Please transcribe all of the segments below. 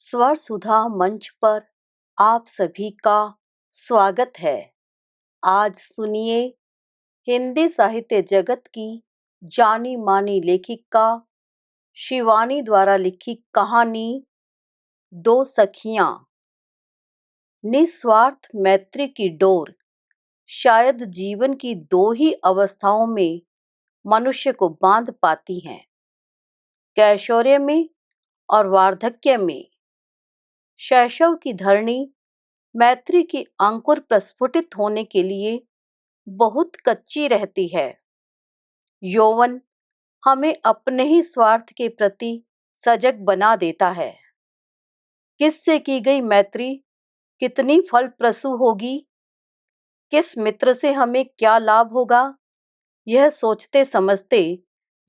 स्वर सुधा मंच पर आप सभी का स्वागत है। आज सुनिए हिंदी साहित्य जगत की जानी मानी लेखिका शिवानी द्वारा लिखी कहानी दो सखियां। निस्वार्थ मैत्री की डोर शायद जीवन की दो ही अवस्थाओं में मनुष्य को बांध पाती हैं, कैशोर्य में और वार्धक्य में। शैशव की धरणी मैत्री की अंकुर प्रस्फुटित होने के लिए बहुत कच्ची रहती है। यौवन हमें अपने ही स्वार्थ के प्रति सजग बना देता है। किससे की गई मैत्री कितनी फलप्रसू होगी, किस मित्र से हमें क्या लाभ होगा, यह सोचते समझते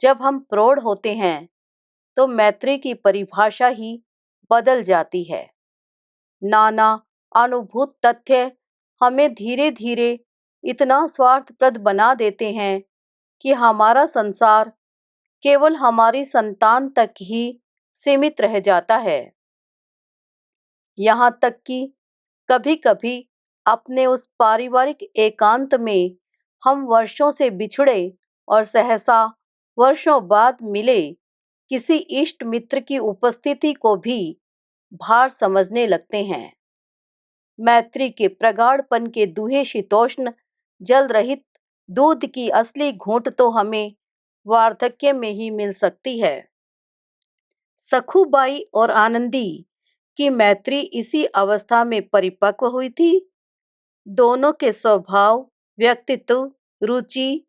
जब हम प्रौढ़ होते हैं तो मैत्री की परिभाषा ही बदल जाती है। नाना अनुभूत तथ्य हमें धीरे धीरे इतना स्वार्थप्रद बना देते हैं कि हमारा संसार केवल हमारी संतान तक ही सीमित रह जाता है। यहाँ तक कि कभी-कभी अपने उस पारिवारिक एकांत में हम वर्षों से बिछड़े और सहसा वर्षों बाद मिले किसी इष्ट मित्र की उपस्थिति को भी भार समझने लगते हैं। मैत्री के प्रगाढ़पन के दूहे शीतोष्ण जल रहित दूध की असली घूंट तो हमें वार्धक्य में ही मिल सकती है। सखूबाई और आनंदी की मैत्री इसी अवस्था में परिपक्व हुई थी। दोनों के स्वभाव, व्यक्तित्व, रुचि,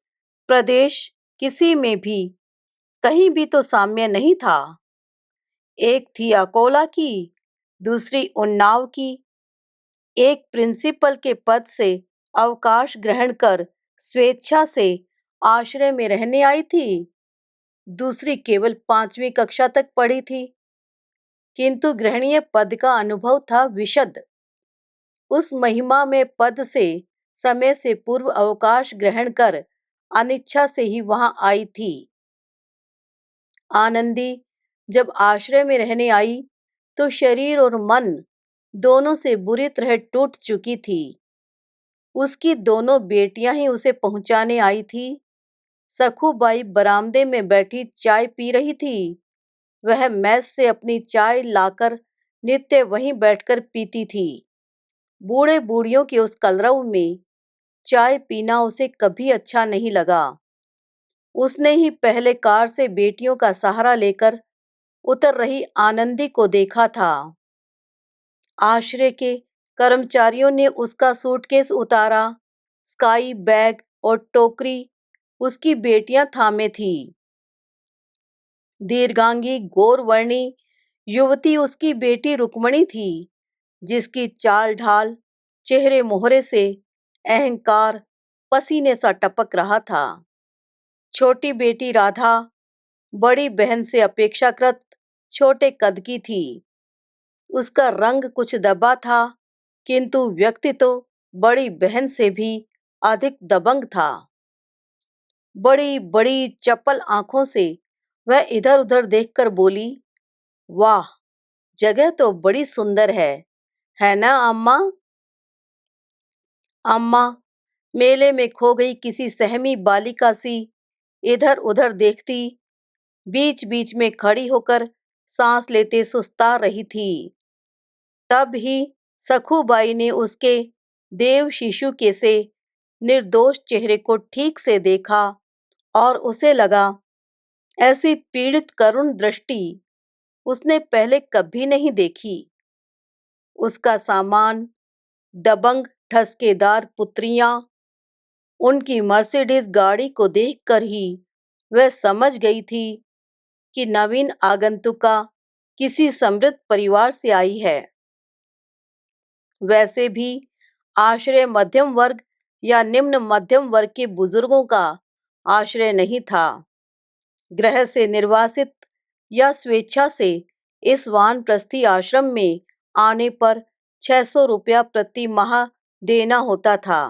प्रदेश किसी में भी कहीं भी तो साम्य नहीं था। एक थी अकोला की, दूसरी उन्नाव की। एक प्रिंसिपल के पद से अवकाश ग्रहण कर स्वेच्छा से आश्रय में रहने आई थी, दूसरी केवल 5वीं कक्षा तक पढ़ी थी, किंतु गृहणीय पद का अनुभव था विशद। उस महिमा में पद से समय से पूर्व अवकाश ग्रहण कर अनिच्छा से ही वहां आई थी। आनंदी जब आश्रय में रहने आई तो शरीर और मन दोनों से बुरी तरह टूट चुकी थी। उसकी दोनों बेटियां ही उसे पहुंचाने आई थी। सखूबाई बरामदे में बैठी चाय पी रही थी। वह मेस से अपनी चाय लाकर नित्य वहीं बैठकर पीती थी। बूढ़े बूढ़ियों के उस कलरव में चाय पीना उसे कभी अच्छा नहीं लगा। उसने ही पहले कार से बेटियों का सहारा लेकर उतर रही आनंदी को देखा था। आश्रय के कर्मचारियों ने उसका सूटकेस उतारा। स्काई बैग और टोकरी उसकी बेटियां थामे थी। दीर्घांगी गौरवर्णी युवती उसकी बेटी रुक्मणी थी, जिसकी चाल ढाल, चेहरे मोहरे से अहंकार पसीने सा टपक रहा था। छोटी बेटी राधा बड़ी बहन से अपेक्षाकृत छोटे कद की थी। उसका रंग कुछ दबा था, किंतु व्यक्तित्व बड़ी बहन से भी अधिक दबंग था। बड़ी बड़ी चपल आंखों से वह इधर उधर देखकर बोली, वाह, जगह तो बड़ी सुंदर है ना अम्मा? अम्मा मेले में खो गई किसी सहमी बालिका सी इधर उधर देखती, बीच बीच में खड़ी होकर सांस लेते सुस्ता रही थी। तब ही सखूबाई ने उसके देव शिशु के से निर्दोष चेहरे को ठीक से देखा और उसे लगा ऐसी पीड़ित करुण दृष्टि उसने पहले कभी नहीं देखी। उसका सामान, दबंग ठसकेदार पुत्रियां, उनकी मर्सिडीज गाड़ी को देखकर ही वह समझ गई थी कि नवीन आगंतुका किसी समृद्ध परिवार से आई है। वैसे भी आश्रय मध्यम वर्ग या निम्न मध्यम वर्ग के बुजुर्गों का आश्रय नहीं था। गृह से निर्वासित या स्वेच्छा से इस वानप्रस्थी आश्रम में आने पर 600 रुपया प्रति माह देना होता था।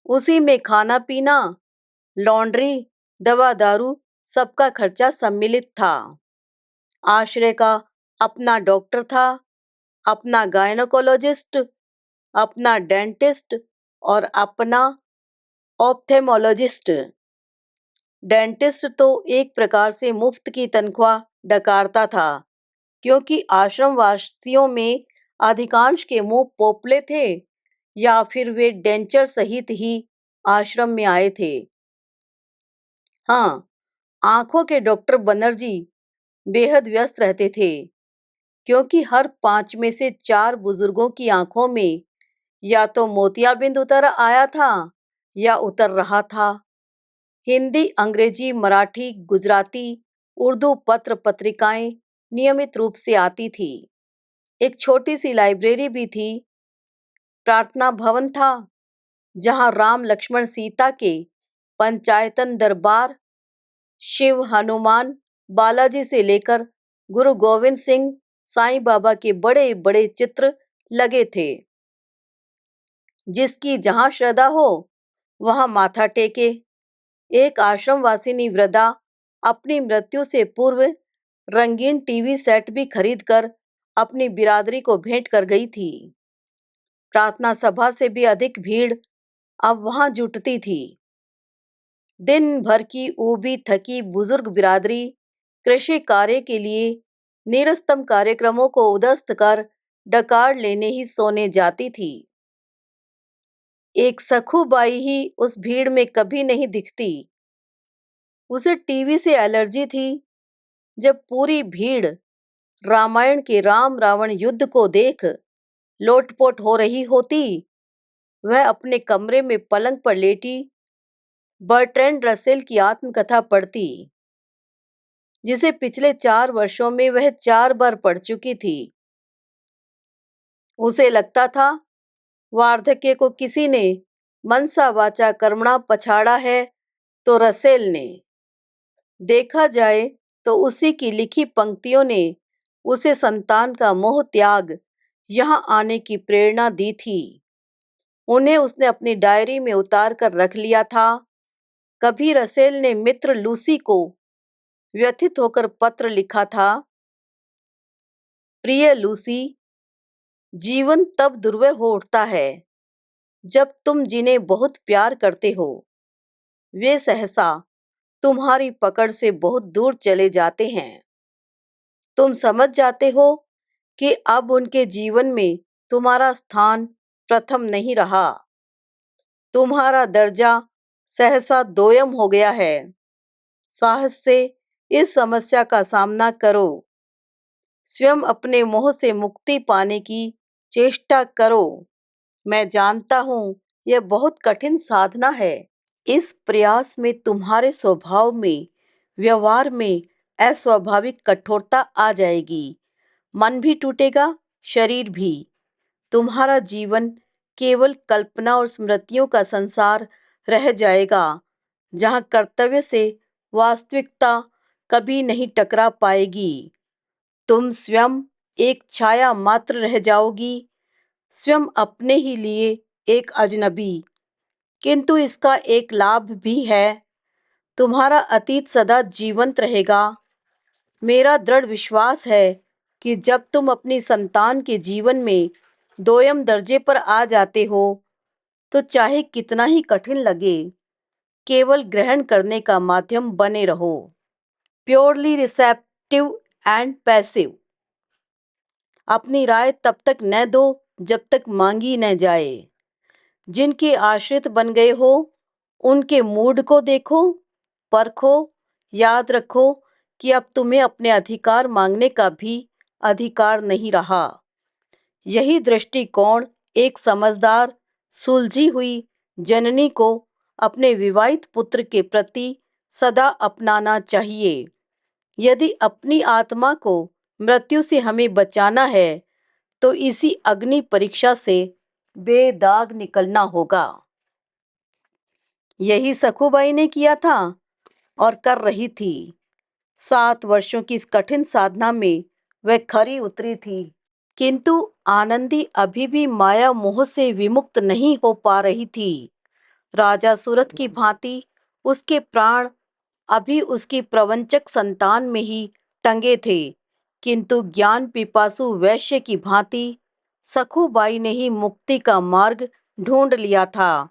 उसी में खाना पीना, लॉन्ड्री, दवा दारू सबका खर्चा सम्मिलित था। आश्रय का अपना डॉक्टर था, अपना गायनोकोलॉजिस्ट, अपना डेंटिस्ट और अपना ऑप्थेमोलॉजिस्ट। डेंटिस्ट तो एक प्रकार से मुफ्त की तनख्वाह डकारता था, क्योंकि आश्रम वासियों में अधिकांश के मुंह पोपले थे या फिर वे डेंचर सहित ही आश्रम में आए थे। हाँ, आंखों के डॉक्टर बनर्जी बेहद व्यस्त रहते थे, क्योंकि हर 5 में से 4 बुजुर्गों की आंखों में या तो मोतियाबिंद उतर आया था या उतर रहा था। हिंदी, अंग्रेजी, मराठी, गुजराती, उर्दू पत्र पत्रिकाएं नियमित रूप से आती थी। एक छोटी सी लाइब्रेरी भी थी। प्रार्थना भवन था, जहां राम लक्ष्मण सीता के पंचायतन दरबार, शिव हनुमान बालाजी से लेकर गुरु गोविंद सिंह साईं बाबा के बड़े बड़े चित्र लगे थे। जिसकी जहां श्रद्धा हो वहां माथा टेके। एक आश्रम वासिनी वृद्धा अपनी मृत्यु से पूर्व रंगीन टीवी सेट भी खरीदकर अपनी बिरादरी को भेंट कर गई थी। प्रार्थना सभा से भी अधिक भीड़ अब वहां जुटती थी। दिन भर की ऊबी थकी बुजुर्ग बिरादरी कृषि कार्य के लिए निरस्तम कार्यक्रमों को उदस्त कर डकार लेने ही सोने जाती थी। एक सखूबाई ही उस भीड़ में कभी नहीं दिखती। उसे टीवी से एलर्जी थी। जब पूरी भीड़ रामायण के राम रावण युद्ध को देख लोटपोट हो रही होती, वह अपने कमरे में पलंग पर लेटी बर्ट्रैंड रसेल की आत्मकथा पढ़ती, जिसे पिछले 4 वर्षों में वह 4 बार पढ़ चुकी थी। उसे लगता था वार्धक्य को किसी ने मनसा वाचा कर्मणा पछाड़ा है तो रसेल ने। देखा जाए तो उसी की लिखी पंक्तियों ने उसे संतान का मोह त्याग यहाँ आने की प्रेरणा दी थी। उन्हें उसने अपनी डायरी में उतार कर रख लिया था। कभी रसेल ने मित्र लूसी को व्यथित होकर पत्र लिखा था, प्रिय लूसी, जीवन तब दुर्वह हो उठता है जब तुम जिन्हें बहुत प्यार करते हो वे सहसा तुम्हारी पकड़ से बहुत दूर चले जाते हैं। तुम समझ जाते हो कि अब उनके जीवन में तुम्हारा स्थान प्रथम नहीं रहा। तुम्हारा दर्जा सहसा दोयम हो गया है। साहस से इस समस्या का सामना करो। स्वयं अपने मोह से मुक्ति पाने की चेष्टा करो। मैं जानता हूँ यह बहुत कठिन साधना है। इस प्रयास में तुम्हारे स्वभाव में, व्यवहार में अस्वाभाविक कठोरता आ जाएगी। मन भी टूटेगा, शरीर भी। तुम्हारा जीवन केवल कल्पना और स्मृतियों का संसार रह जाएगा, जहाँ कर्तव्य से वास्तविकता कभी नहीं टकरा पाएगी। तुम स्वयं एक छाया मात्र रह जाओगी, स्वयं अपने ही लिए एक अजनबी। किंतु इसका एक लाभ भी है, तुम्हारा अतीत सदा जीवंत रहेगा। मेरा दृढ़ विश्वास है कि जब तुम अपनी संतान के जीवन में दोयम दर्जे पर आ जाते हो, तो चाहे कितना ही कठिन लगे, केवल ग्रहण करने का माध्यम बने रहो। Purely receptive and passive. अपनी राय तब तक न दो जब तक मांगी न जाए। जिनके आश्रित बन गए हो उनके मूड को देखो, परखो। याद रखो कि अब तुम्हें अपने अधिकार मांगने का भी अधिकार नहीं रहा। यही दृष्टिकोण एक समझदार सुलझी हुई जननी को अपने विवाहित पुत्र के प्रति सदा अपनाना चाहिए। यदि अपनी आत्मा को मृत्यु से हमें बचाना है तो इसी अग्नि परीक्षा से बेदाग निकलना होगा। यही सखूबाई ने किया था और कर रही थी। 7 वर्षों की इस कठिन साधना में वह खरी उतरी थी। किंतु आनंदी अभी भी माया मोह से विमुक्त नहीं हो पा रही थी। राजा सूरत की भांति उसके प्राण अभी उसकी प्रवंचक संतान में ही टंगे थे किंतु ज्ञान पिपासु वैश्य की भांति सखूबाई ने ही मुक्ति का मार्ग ढूंढ लिया था।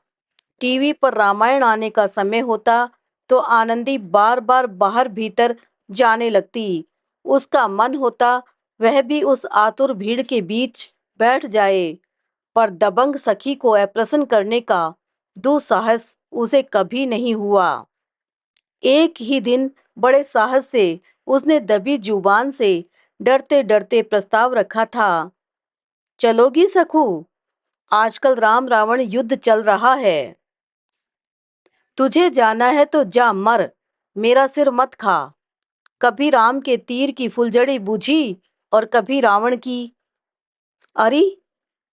टीवी पर रामायण आने का समय होता तो आनंदी बार बार बाहर भीतर जाने लगती। उसका मन होता वह भी उस आतुर भीड़ के बीच बैठ जाए, पर दबंग सखी को अप्रसन्न करने का दुस्साहस उसे कभी नहीं हुआ। एक ही दिन बड़े साहस से उसने दबी जुबान से डरते डरते प्रस्ताव रखा था, चलोगी सखू? आजकल राम रावण युद्ध चल रहा है। तुझे जाना है तो जा मर, मेरा सिर मत खा। कभी राम के तीर की फुलझड़ी बुझी और कभी रावण की। अरे,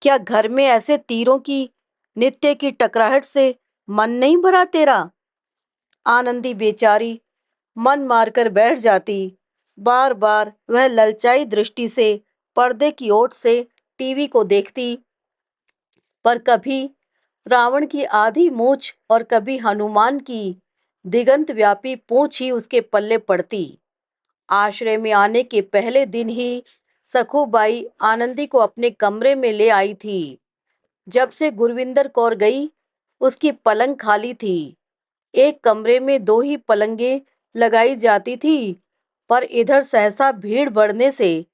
क्या घर में ऐसे तीरों की नित्य की टकराहट से मन नहीं भरा तेरा? आनंदी बेचारी मन मारकर बैठ जाती। बार बार वह ललचाई दृष्टि से पर्दे की ओट से टीवी को देखती, पर कभी रावण की आधी मूछ और कभी हनुमान की दिगंत व्यापी पूंछ ही उसके पल्ले पड़ती। आश्रय में आने के पहले दिन ही सखूबाई आनंदी को अपने कमरे में ले आई थी। जब से गुरविंदर कौर गई, उसकी पलंग खाली थी। एक कमरे में दो ही पलंगे लगाई जाती थी, पर इधर सहसा भीड़ बढ़ने से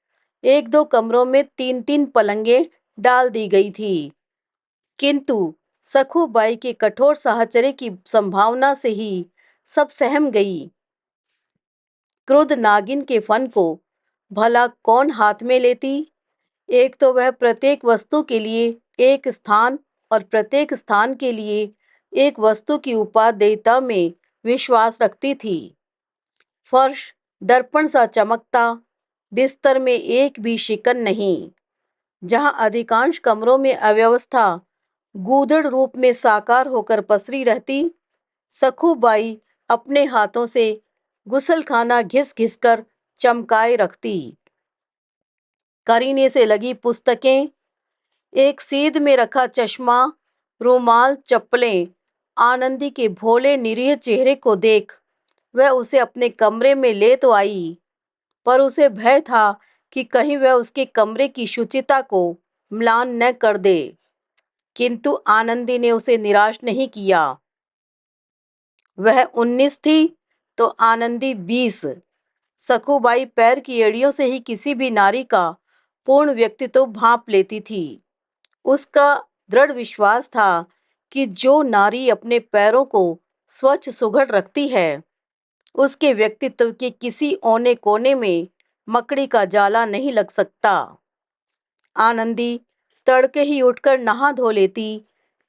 एक दो कमरों में तीन तीन पलंगे डाल दी गई थी। किंतु सखूबाई के कठोर साहचर्य की संभावना से ही सब सहम गई। क्रुद्ध नागिन के फन को भला कौन हाथ में लेती? एक तो वह प्रत्येक वस्तु के लिए एक स्थान और प्रत्येक स्थान के लिए एक वस्तु की उपादेयता में विश्वास रखती थी। फर्श दर्पण सा चमकता, बिस्तर में एक भी शिकन नहीं। जहां अधिकांश कमरों में अव्यवस्था गूदड़ रूप में साकार होकर पसरी रहती, सखूबाई अपने हाथों से गुसलखाना घिस घिस कर चमकाए रखती। करीने से लगी पुस्तकें, एक सीध में रखा चश्मा, रुमाल, चप्पलें, आनंदी के भोले निरीह चेहरे को देख वह उसे अपने कमरे में ले तो आई, पर उसे भय था कि कहीं वह उसके कमरे की शुचिता को म्लान न कर दे। किंतु आनंदी ने उसे निराश नहीं किया। वह 19 थी तो आनंदी 20। सखूबाई पैर की एड़ियों से ही किसी भी नारी का पूर्ण व्यक्तित्व भांप लेती थी। उसका दृढ़ विश्वास था कि जो नारी अपने पैरों को स्वच्छ सुघड़ रखती है, उसके व्यक्तित्व के किसी औने कोने में मकड़ी का जाला नहीं लग सकता। आनंदी तड़के ही उठकर नहा धो लेती,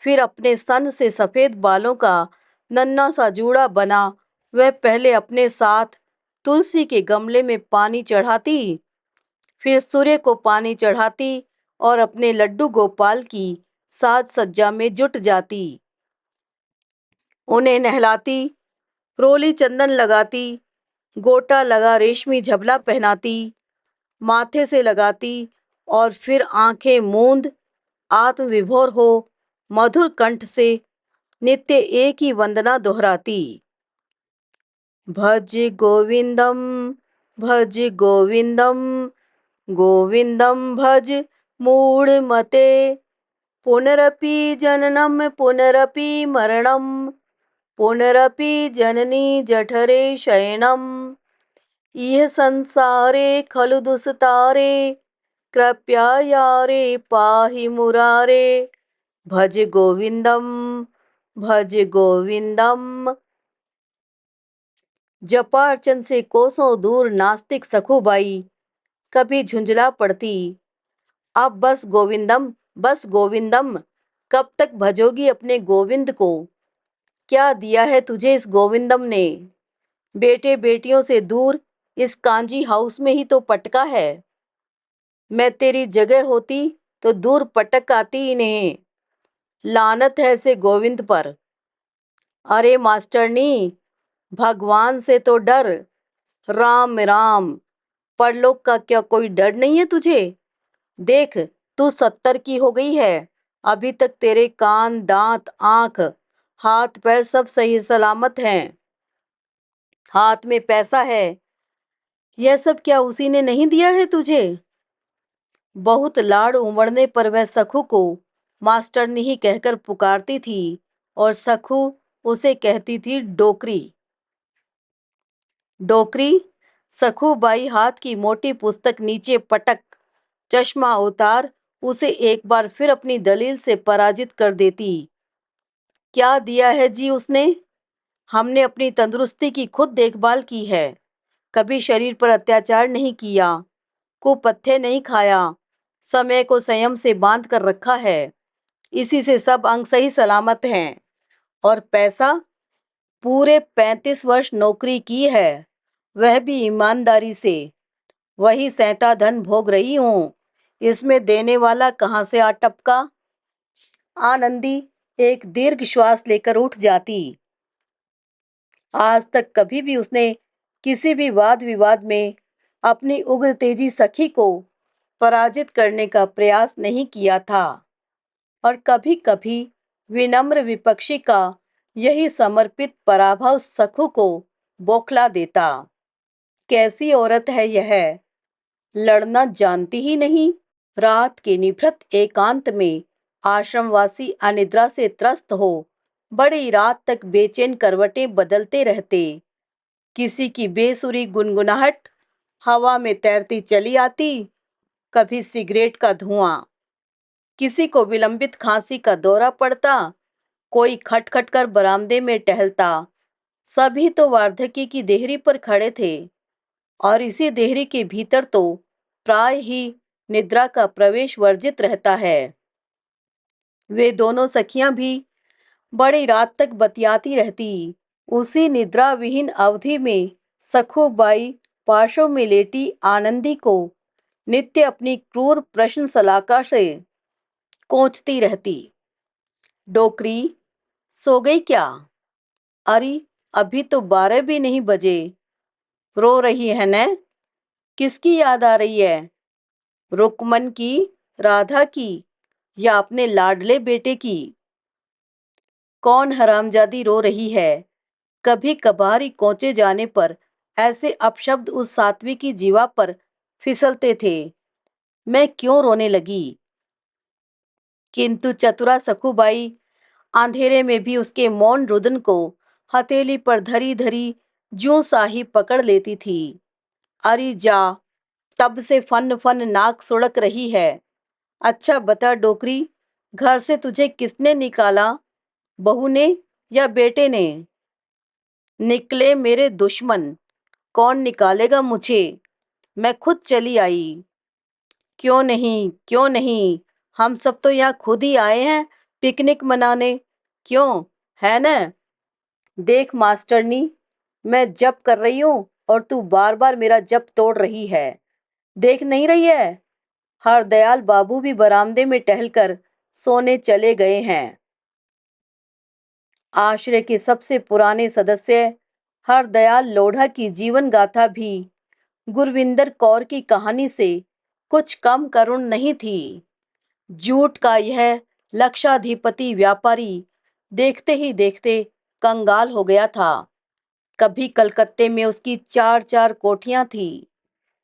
फिर अपने सन से सफेद बालों का नन्हा सा जूड़ा बना वह पहले अपने साथ तुलसी के गमले में पानी चढ़ाती, फिर सूर्य को पानी चढ़ाती और अपने लड्डू गोपाल की साज सज्जा में जुट जाती। उन्हें नहलाती, रोली चंदन लगाती, गोटा लगा रेशमी झबला पहनाती, माथे से लगाती और फिर आंखें मूंद आत्मविभोर हो मधुर कंठ से नित्य एक ही वंदना दोहराती। भज गोविंदम, भज गोविंदम, गोविंदम भज मूढ़मते, पुनरपि जननम पुनरपि मरणम, पुनरपि जननी जठरे शयनम, इह संसारे खलु दुस्तारे, कृपया यारे पाहि मुरारे, भज गोविंदम, भज गोविंदम। जपार्चन से कोसों दूर नास्तिक सखूबाई कभी झुंझला पड़ती, अब बस गोविंदम, बस गोविंदम, कब तक भजोगी अपने गोविंद को? क्या दिया है तुझे इस गोविंदम ने? बेटे बेटियों से दूर इस कांजी हाउस में ही तो पटका है। मैं तेरी जगह होती तो दूर पटक आती इन्हें। लानत है ऐसे गोविंद पर। अरे मास्टरनी, भगवान से तो डर। राम राम, परलोक का क्या कोई डर नहीं है तुझे? देख, तू 70 की हो गई है, अभी तक तेरे कान, दांत, आंख, हाथ पैर सब सही सलामत हैं। हाथ में पैसा है, यह सब क्या उसी ने नहीं दिया है तुझे? बहुत लाड़ उमड़ने पर वह सखू को मास्टरनी ही कहकर पुकारती थी और सखू उसे कहती थी डोकरी। डोकरी। सखू बाई हाथ की मोटी पुस्तक नीचे पटक, चश्मा उतार, उसे एक बार फिर अपनी दलील से पराजित कर देती। क्या दिया है जी उसने? हमने अपनी तंदुरुस्ती की खुद देखभाल की है, कभी शरीर पर अत्याचार नहीं किया, कुपथ्य नहीं खाया, समय को संयम से बांध कर रखा है, इसी से सब अंग सही सलामत हैं। और पैसा? पूरे 35 वर्ष नौकरी की है, वह भी ईमानदारी से। वही सहता धन भोग रही हूँ, इसमें देने वाला कहाँ से आ टपका? आनंदी एक दीर्घ श्वास लेकर उठ जाती। आज तक कभी भी उसने किसी भी वाद विवाद में अपनी उग्र तेजी सखी को पराजित करने का प्रयास नहीं किया था, और कभी कभी विनम्र विपक्षी का यही समर्पित पराभव सखू को बौखला देता। कैसी औरत है यह, लड़ना जानती ही नहीं। रात के निभृत एकांत में आश्रमवासी अनिद्रा से त्रस्त हो बड़ी रात तक बेचैन करवटें बदलते रहते। किसी की बेसुरी गुनगुनाहट हवा में तैरती चली आती, कभी सिगरेट का धुआं, किसी को विलंबित खांसी का दौरा पड़ता, कोई खटखट कर बरामदे में टहलता। सभी तो वार्धक्य की देहरी पर खड़े थे, और इसी देहरी के भीतर तो प्राय ही निद्रा का प्रवेश वर्जित रहता है। वे दोनों सखियां भी बड़ी रात तक बतियाती रहती। उसी निद्रा विहीन अवधि में सखूबाई पार्श्व में लेटी आनंदी को नित्य अपनी क्रूर प्रश्न सलाका से कोंचती रहती। डोकरी, सो गई क्या? अरे, अभी तो 12 भी नहीं बजे। रो रही है न? किसकी याद आ रही है? रुकमन की, राधा की, या अपने लाडले बेटे की? कौन हरामजादी रो रही है? कभी कभार ही कोंचे जाने पर ऐसे अपशब्द उस सात्वी की जीवा पर फिसलते थे। मैं क्यों रोने लगी? किंतु चतुरा सखुबाई अंधेरे में भी उसके मौन रुदन को हथेली पर धरी धरी ज्यों साही पकड़ लेती थी। अरे जा, तब से फन फन नाक सुड़क रही है। अच्छा बता डोकरी, घर से तुझे किसने निकाला, बहू ने या बेटे ने? निकले मेरे दुश्मन, कौन निकालेगा मुझे? मैं खुद चली आई। क्यों नहीं, क्यों नहीं, हम सब तो यहाँ खुद ही आए हैं पिकनिक मनाने। क्यों, है न? देख मास्टरनी, मैं जप कर रही हूँ और तू बार बार मेरा जप तोड़ रही है। देख नहीं रही है, हरदयाल बाबू भी बरामदे में टहलकर सोने चले गए हैं। आश्रय के सबसे पुराने सदस्य हरदयाल लोढ़ा की जीवन गाथा भी गुरविंदर कौर की कहानी से कुछ कम करुण नहीं थी। जूट का यह लक्षाधिपति व्यापारी देखते ही देखते कंगाल हो गया था। कभी कलकत्ते में उसकी 4-4 कोठियां थी,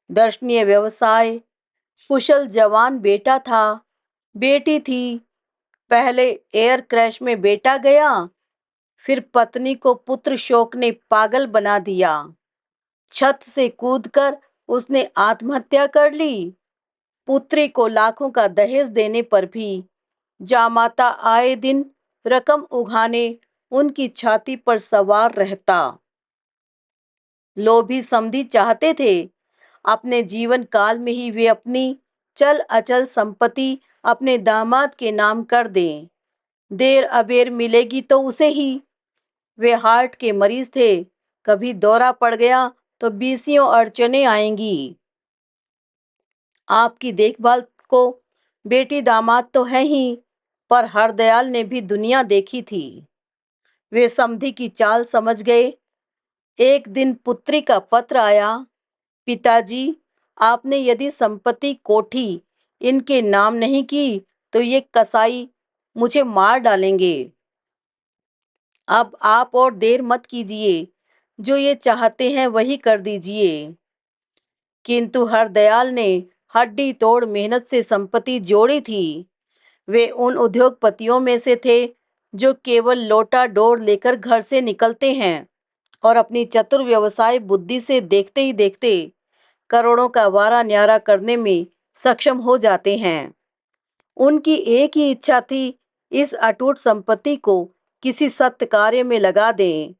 दर्शनीय व्यवसाय, कुशल जवान बेटा था, बेटी थी। पहले एयर क्रैश में बेटा गया, फिर पत्नी को पुत्र शोक ने पागल बना दिया। छत से कूदकर उसने आत्महत्या कर ली। पुत्री को लाखों का दहेज देने पर भी जामाता आए दिन रकम उघाने उनकी छाती पर सवार रहता। लोभी समधी चाहते थे अपने जीवन काल में ही वे अपनी चल अचल संपत्ति अपने दामाद के नाम कर दें। देर अबेर मिलेगी तो उसे ही। वे हार्ट के मरीज थे, कभी दौरा पड़ गया तो बीसियों अड़चने आएंगी। आपकी देखभाल को बेटी दामाद तो है ही, पर हरदयाल ने भी दुनिया देखी थी। वे समधी की चाल समझ गए। एक दिन पुत्री का पत्र आया, पिताजी, आपने यदि संपत्ति कोठी इनके नाम नहीं की तो ये कसाई मुझे मार डालेंगे। अब आप और देर मत कीजिए, जो ये चाहते हैं वही कर दीजिए। किंतु हरदयाल ने हड्डी तोड़ मेहनत से संपत्ति जोड़ी थी। वे उन उद्योगपतियों में से थे जो केवल लोटा डोर लेकर घर से निकलते हैं और अपनी चतुर व्यवसाय बुद्धि से देखते ही देखते करोड़ों का वारा न्यारा करने में सक्षम हो जाते हैं। उनकी एक ही इच्छा थी, इस अटूट संपत्ति को किसी सत्य कार्य में लगा दें।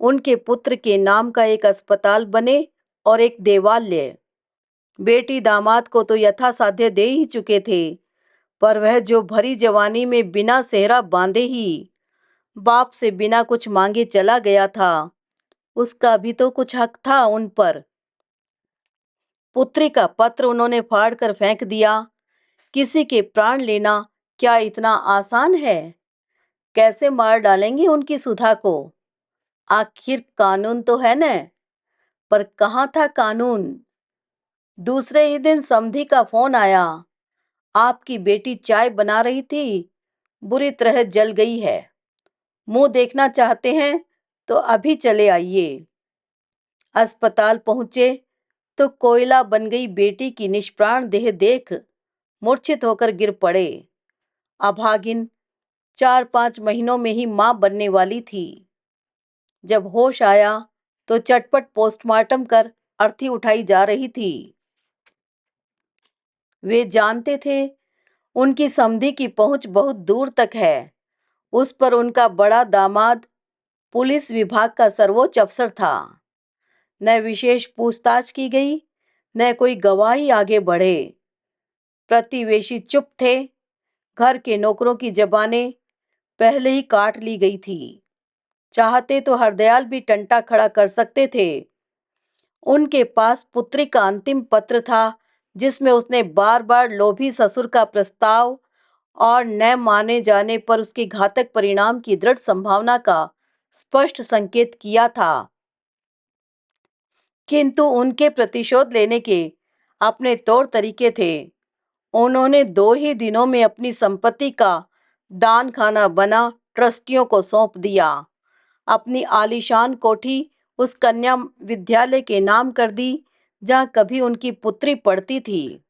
उनके पुत्र के नाम का एक अस्पताल बने और एक देवालय। बेटी दामाद को तो यथासाध्य दे ही चुके थे, पर वह जो भरी जवानी में बिना सेहरा बांधे ही बाप से बिना कुछ मांगे चला गया था, उसका भी तो कुछ हक था उन पर। पुत्री का पत्र उन्होंने फाड़ कर फेंक दिया। किसी के प्राण लेना क्या इतना आसान है? कैसे मार डालेंगे उनकी सुधा को? आखिर कानून तो है न, पर कहाँ था कानून? दूसरे ही दिन समधी का फोन आया, आपकी बेटी चाय बना रही थी, बुरी तरह जल गई है, मुंह देखना चाहते हैं तो अभी चले आइए। अस्पताल पहुंचे तो कोयला बन गई बेटी की निष्प्राण देह देख मूर्छित होकर गिर पड़े। अभागिन 4-5 महीनों में ही मां बनने वाली थी। जब होश आया तो चटपट पोस्टमार्टम कर अर्थी उठाई जा रही थी। वे जानते थे उनकी समधी की पहुंच बहुत दूर तक है। उस पर उनका बड़ा दामाद पुलिस विभाग का सर्वोच्च अफसर था। न विशेष पूछताछ की गई, न कोई गवाही आगे बढ़े। प्रतिवेशी चुप थे। घर के नौकरों की जबानें पहले ही काट ली गई थी। चाहते तो हरदयाल भी टंटा खड़ा कर सकते थे। उनके पास पुत्री का अंतिम पत्र था, जिसमें उसने बार बार लोभी ससुर का प्रस्ताव और न माने जाने पर उसके घातक परिणाम की दृढ़ संभावना का स्पष्ट संकेत किया था। किंतु उनके प्रतिशोध लेने के अपने तौर तरीके थे। उन्होंने 2 ही दिनों में अपनी संपत्ति का दान खाना बना ट्रस्टियों को सौंप दिया। अपनी आलीशान कोठी उस कन्या विद्यालय के नाम कर दी जहां कभी उनकी पुत्री पढ़ती थी।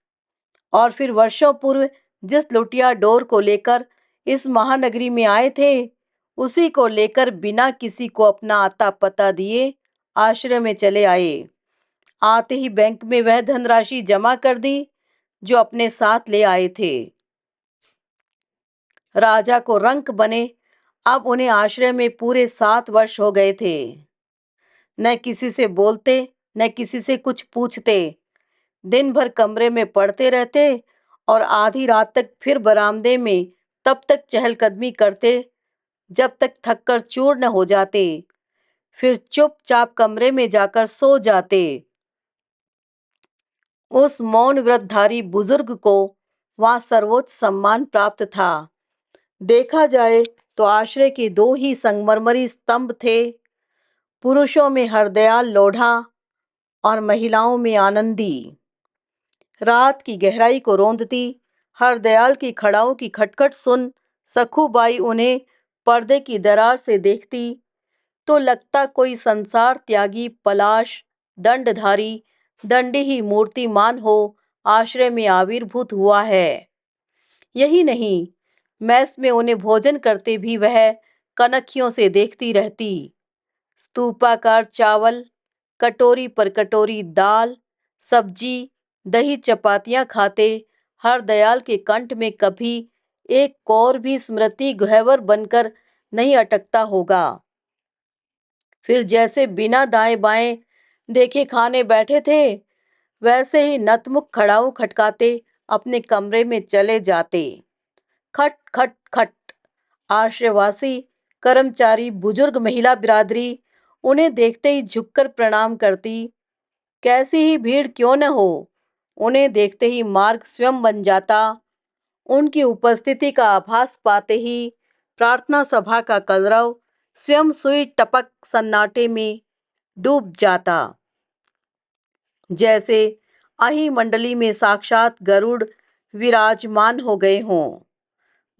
और फिर वर्षों पूर्व जिस लुटिया डोर को लेकर इस महानगरी में आए थे, उसी को लेकर बिना किसी को अपना आता पता दिए आश्रय में चले आए। आते ही बैंक में वह धनराशि जमा कर दी जो अपने साथ ले आए थे। राजा को रंक बने अब उन्हें आश्रय में पूरे 7 वर्ष हो गए थे। न किसी से बोलते, न किसी से कुछ पूछते। दिन भर कमरे में पड़ते रहते और आधी रात तक फिर बरामदे में तब तक चहलकदमी करते जब तक थककर चूर न हो जाते। फिर चुपचाप कमरे में जाकर सो जाते। उस मौन व्रतधारी बुजुर्ग को वहां सर्वोच्च सम्मान प्राप्त था। देखा जाए तो आश्रय के 2 ही संगमरमरी स्तंभ थे, पुरुषों में हरदयाल लोढ़ा और महिलाओं में आनंदी। रात की गहराई को रोंदती हरदयाल की खड़ाओं की खटखट सुन सखूबाई उन्हें पर्दे की दरार से देखती तो लगता कोई संसार त्यागी पलाश दंडधारी दंडी ही मूर्तिमान हो आश्रय में आविर्भूत हुआ है। यही नहीं, मैस में उन्हें भोजन करते भी वह कनखियों से देखती रहती। स्तूपाकार चावल, कटोरी पर कटोरी दाल, सब्जी, दही चपातियां खाते हरदयाल के कंठ में कभी एक कौर भी स्मृति गह्वर बनकर नहीं अटकता होगा। फिर जैसे बिना दाएं बाएं देखे खाने बैठे थे, वैसे ही नतमुख खड़ाऊ खटकाते अपने कमरे में चले जाते। खट खट खट। आश्रयवासी कर्मचारी बुजुर्ग महिला बिरादरी उन्हें देखते ही झुककर प्रणाम करती। कैसी ही भीड़ क्यों न हो, उन्हें देखते ही मार्ग स्वयं बन जाता। उनकी उपस्थिति का आभास पाते ही प्रार्थना सभा का कलरव स्वयं सुई टपक सन्नाटे में डूब जाता। जैसे अहि मंडली में साक्षात गरुड़ विराजमान हो गए हों।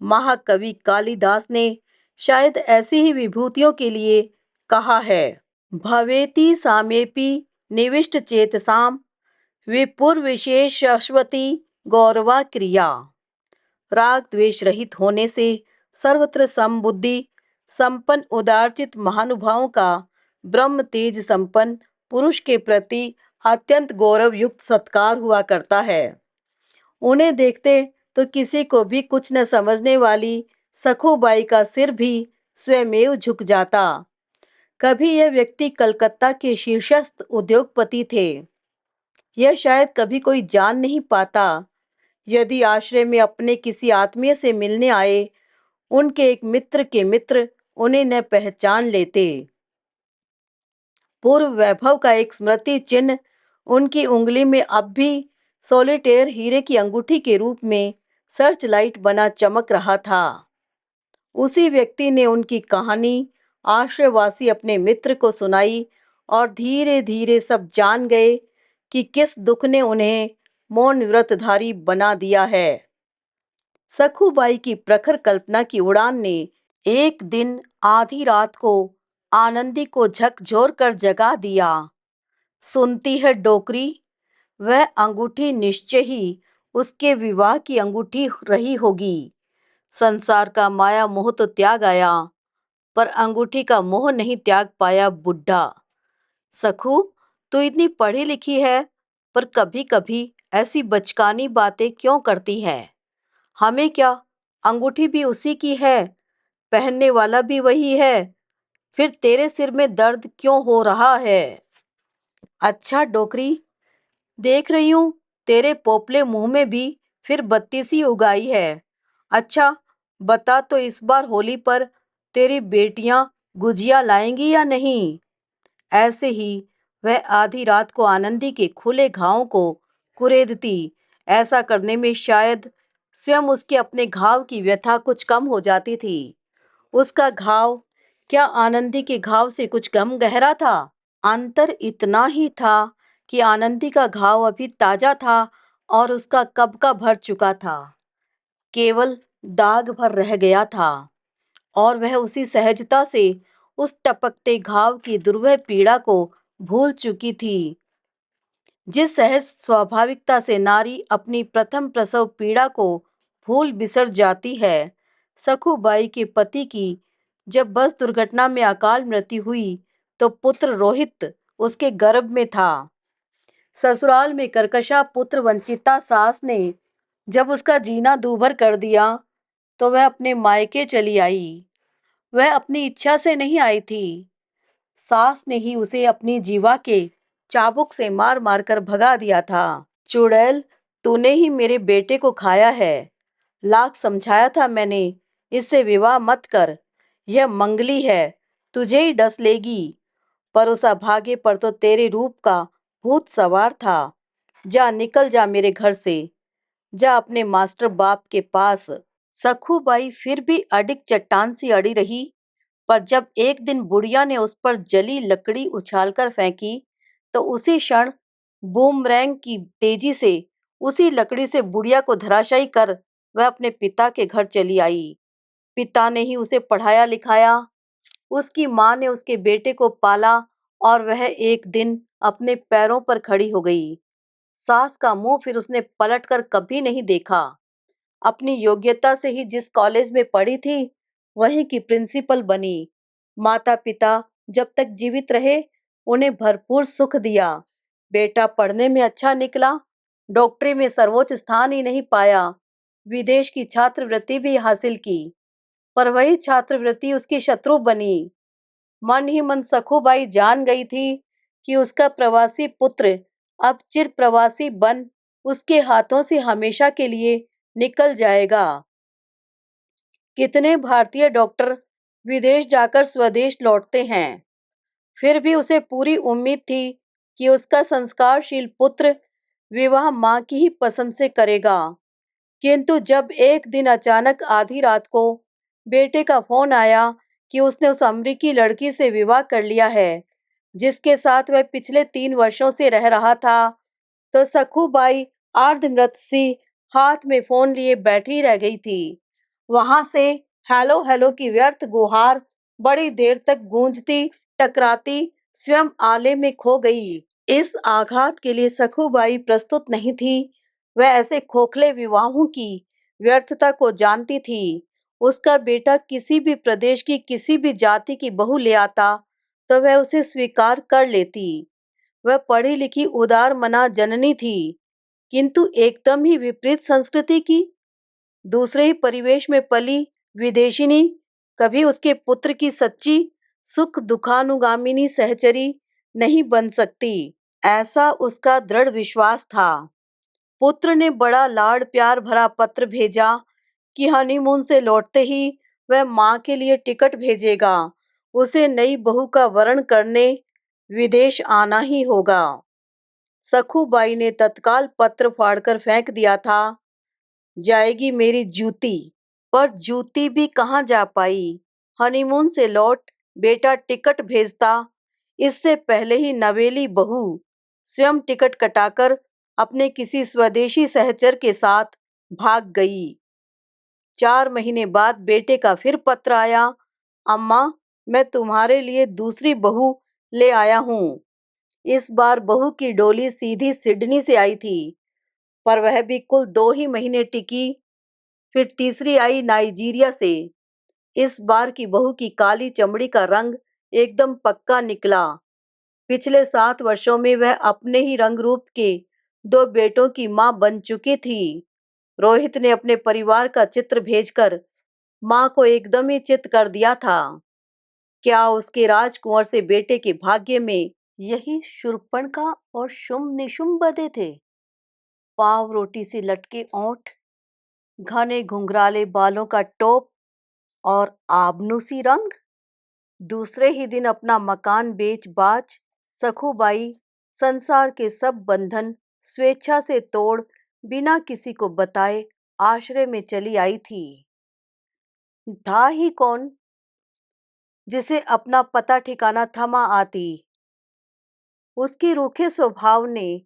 महाकवि कालिदास ने शायद ऐसी ही विभूतियों के लिए कहा है, भवेति सामेपि निविष्ट चेतसाम विपुर विशेष शाश्वती गौरवा क्रिया। राग द्वेष रहित होने से सर्वत्र समबुद्धि संपन्न उदारचित महानुभावों का ब्रह्म तेज संपन्न पुरुष के प्रति अत्यंत गौरव युक्त सत्कार हुआ करता है। उन्हें देखते तो किसी को भी कुछ न समझने वाली सखूबाई का सिर भी स्वयमेव झुक जाता। कभी यह व्यक्ति कलकत्ता के शीर्षस्थ उद्योगपति थे। यह शायद कभी कोई जान नहीं पाता। यदि आश्रय में अपने किसी आत्मीय से मिलने आए, उनके एक मित्र के मित्र उन्हें न पहचान लेते। पूर्व वैभव का एक स्मृति चिन्ह उनकी उंगली में अब भी सॉलिटेयर हीरे की अंगूठी के रूप में सर्च लाइट बना चमक रहा था। उसी व्यक्ति ने उनकी कहानी आश्रयवासी अपने मित्र को सुनाई और धीरे धीरे सब जान गए कि किस दुख ने उन्हें मौन व्रतधारी बना दिया है। सखूबाई की प्रखर कल्पना की उड़ान ने एक दिन आधी रात को आनंदी को झकझोर कर जगा दिया। सुनती है डोकरी, वह अंगूठी निश्चय ही उसके विवाह की अंगूठी रही होगी। संसार का माया मोह तो त्याग आया, पर अंगूठी का मोह नहीं त्याग पाया बुढ़ा। सखू, तू इतनी पढ़ी लिखी है, पर कभी कभी ऐसी बचकानी बातें क्यों करती है? हमें क्या, अंगूठी भी उसी की है, पहनने वाला भी वही है, फिर तेरे सिर में दर्द क्यों हो रहा है? अच्छा डोकरी, देख रही हूँ तेरे पोपले मुंह में भी फिर बत्ती सी उगाई है। अच्छा बता तो, इस बार होली पर तेरी बेटियां गुजिया लाएंगी या नहीं? ऐसे ही वह आधी रात को आनंदी के खुले घावों को कुरेदती। ऐसा करने में शायद स्वयं उसके अपने घाव की व्यथा कुछ कम हो जाती थी। उसका घाव क्या आनंदी के घाव से कुछ कम गहरा था? अंतर इतना ही था कि आनंदी का घाव अभी ताजा था और उसका कब का भर चुका था। केवल दाग भर रह गया था और वह उसी सहजता से उस टपकते घाव की दुर्वह पीड़ा को भूल चुकी थी। जिस सहज स्वाभाविकता से नारी अपनी प्रथम प्रसव पीड़ा को भूल बिसर जाती है, सखूबाई के पति की जब बस दुर्घटना में अकाल मृत्यु हुई तो पुत्र रोहित उसके गर्भ में था। ससुराल में कर्कशा पुत्र वंचिता सास ने जब उसका जीना दूभर कर दिया तो वह अपने मायके चली आई। वह अपनी इच्छा से नहीं आई थी। सास ने ही उसे अपनी जीवा के चाबुक से मार मार कर भगा दिया था। चुड़ैल, तूने ही मेरे बेटे को खाया है। लाख समझाया था मैंने, इससे विवाह मत कर, यह मंगली है, तुझे ही डस लेगी। पर उस अभागे पर तो तेरे रूप का भूत सवार था। जा, निकल जा मेरे घर से, जा अपने मास्टर बाप के पास। सखूबाई फिर भी अडिग चट्टान सी अड़ी रही, पर जब एक दिन बुढ़िया ने उस पर जली लकड़ी उछालकर फेंकी तो उसी क्षण बूमरैंग की तेजी से उसी लकड़ी से बुढ़िया को धराशायी कर वह अपने पिता के घर चली आई। पिता ने ही उसे पढ़ाया लिखाया, उसकी माँ ने उसके बेटे को पाला और वह एक दिन अपने पैरों पर खड़ी हो गई। सास का मुंह फिर उसने पलटकर कभी नहीं देखा। अपनी योग्यता से ही जिस कॉलेज में पढ़ी थी वहीं की प्रिंसिपल बनी। माता पिता जब तक जीवित रहे उन्हें भरपूर सुख दिया। बेटा पढ़ने में अच्छा निकला, डॉक्टरी में सर्वोच्च स्थान ही नहीं पाया, विदेश की छात्रवृत्ति भी हासिल की, पर वही छात्रवृत्ति उसकी शत्रु बनी। मन ही मन सखूबाई जान गई थी कि उसका प्रवासी पुत्र अब चिर प्रवासी बन उसके हाथों से हमेशा के लिए निकल जाएगा। कितने भारतीय डॉक्टर विदेश जाकर स्वदेश लौटते हैं, फिर भी उसे पूरी उम्मीद थी कि उसका संस्कारशील पुत्र विवाह मां की ही पसंद से करेगा। किंतु जब एक दिन अचानक आधी रात को बेटे का फोन आया कि उसने उस अमरीकी लड़की से विवाह कर लिया है जिसके साथ वह पिछले 3 वर्षों से रह रहा था, तो सखूबाई अर्धमृत सी हाथ में फोन लिए बैठी रह गई थी। वहां से हेलो हेलो की व्यर्थ गुहार बड़ी देर तक गूंजती टकराती स्वयं आले में खो गई। इस आघात के लिए सखुबाई प्रस्तुत नहीं थी। वह ऐसे खोखले विवाहों की व्यर्थता को जानती थी। उसका बेटा किसी भी प्रदेश की किसी भी जाति की बहू ले आता तो वह उसे स्वीकार कर लेती। वह पढ़ी लिखी उदार मना जननी थी, किंतु एकदम ही विपरीत संस्कृति की। दूसरे ही परिवेश में पली विदेशिनी कभी उसके पुत्र की सच्ची सुख दुखानुगामिनी सहचरी नहीं बन सकती, ऐसा उसका दृढ़ विश्वास था। पुत्र ने बड़ा लाड़ प्यार भरा पत्र भेजा कि हनीमून से लौटते ही वह मां के लिए टिकट भेजेगा। उसे नई बहू का वरण करने विदेश आना ही होगा। सखुबाई ने तत्काल पत्र फाड़कर फेंक दिया था। जाएगी मेरी जूती। पर जूती भी कहाँ जा पाई। हनीमून से लौट बेटा टिकट भेजता, इससे पहले ही नवेली बहू स्वयं टिकट कटाकर अपने किसी स्वदेशी सहचर के साथ भाग गई। 4 महीने बाद बेटे का फिर पत्र आया, अम्मा मैं तुम्हारे लिए दूसरी बहू ले आया हूँ। इस बार बहू की डोली सीधी सिडनी से आई थी, पर वह भी कुल 2 ही महीने टिकी। फिर तीसरी आई नाइजीरिया से। इस बार की बहू की काली चमड़ी का रंग एकदम पक्का निकला। पिछले 7 वर्षों में वह अपने ही रंग रूप के 2 बेटों की मां बन चुकी थी। रोहित ने अपने परिवार का चित्र भेजकर मां को एकदम ही चित कर दिया था। क्या उसके राजकुंवर से बेटे के भाग्य में यही शूर्पणखा और शुंभ निशुंभ बधे थे। पाव रोटी से लटके ओंठ, घने घुंघराले बालों का टोप और आबनूसी रंग। दूसरे ही दिन अपना मकान बेच बाच सखुबाई संसार के सब बंधन स्वेच्छा से तोड़ बिना किसी को बताए आश्रय में चली आई थी। था ही कौन जिसे अपना पता ठिकाना थमा आती। उसके रूखे स्वभाव ने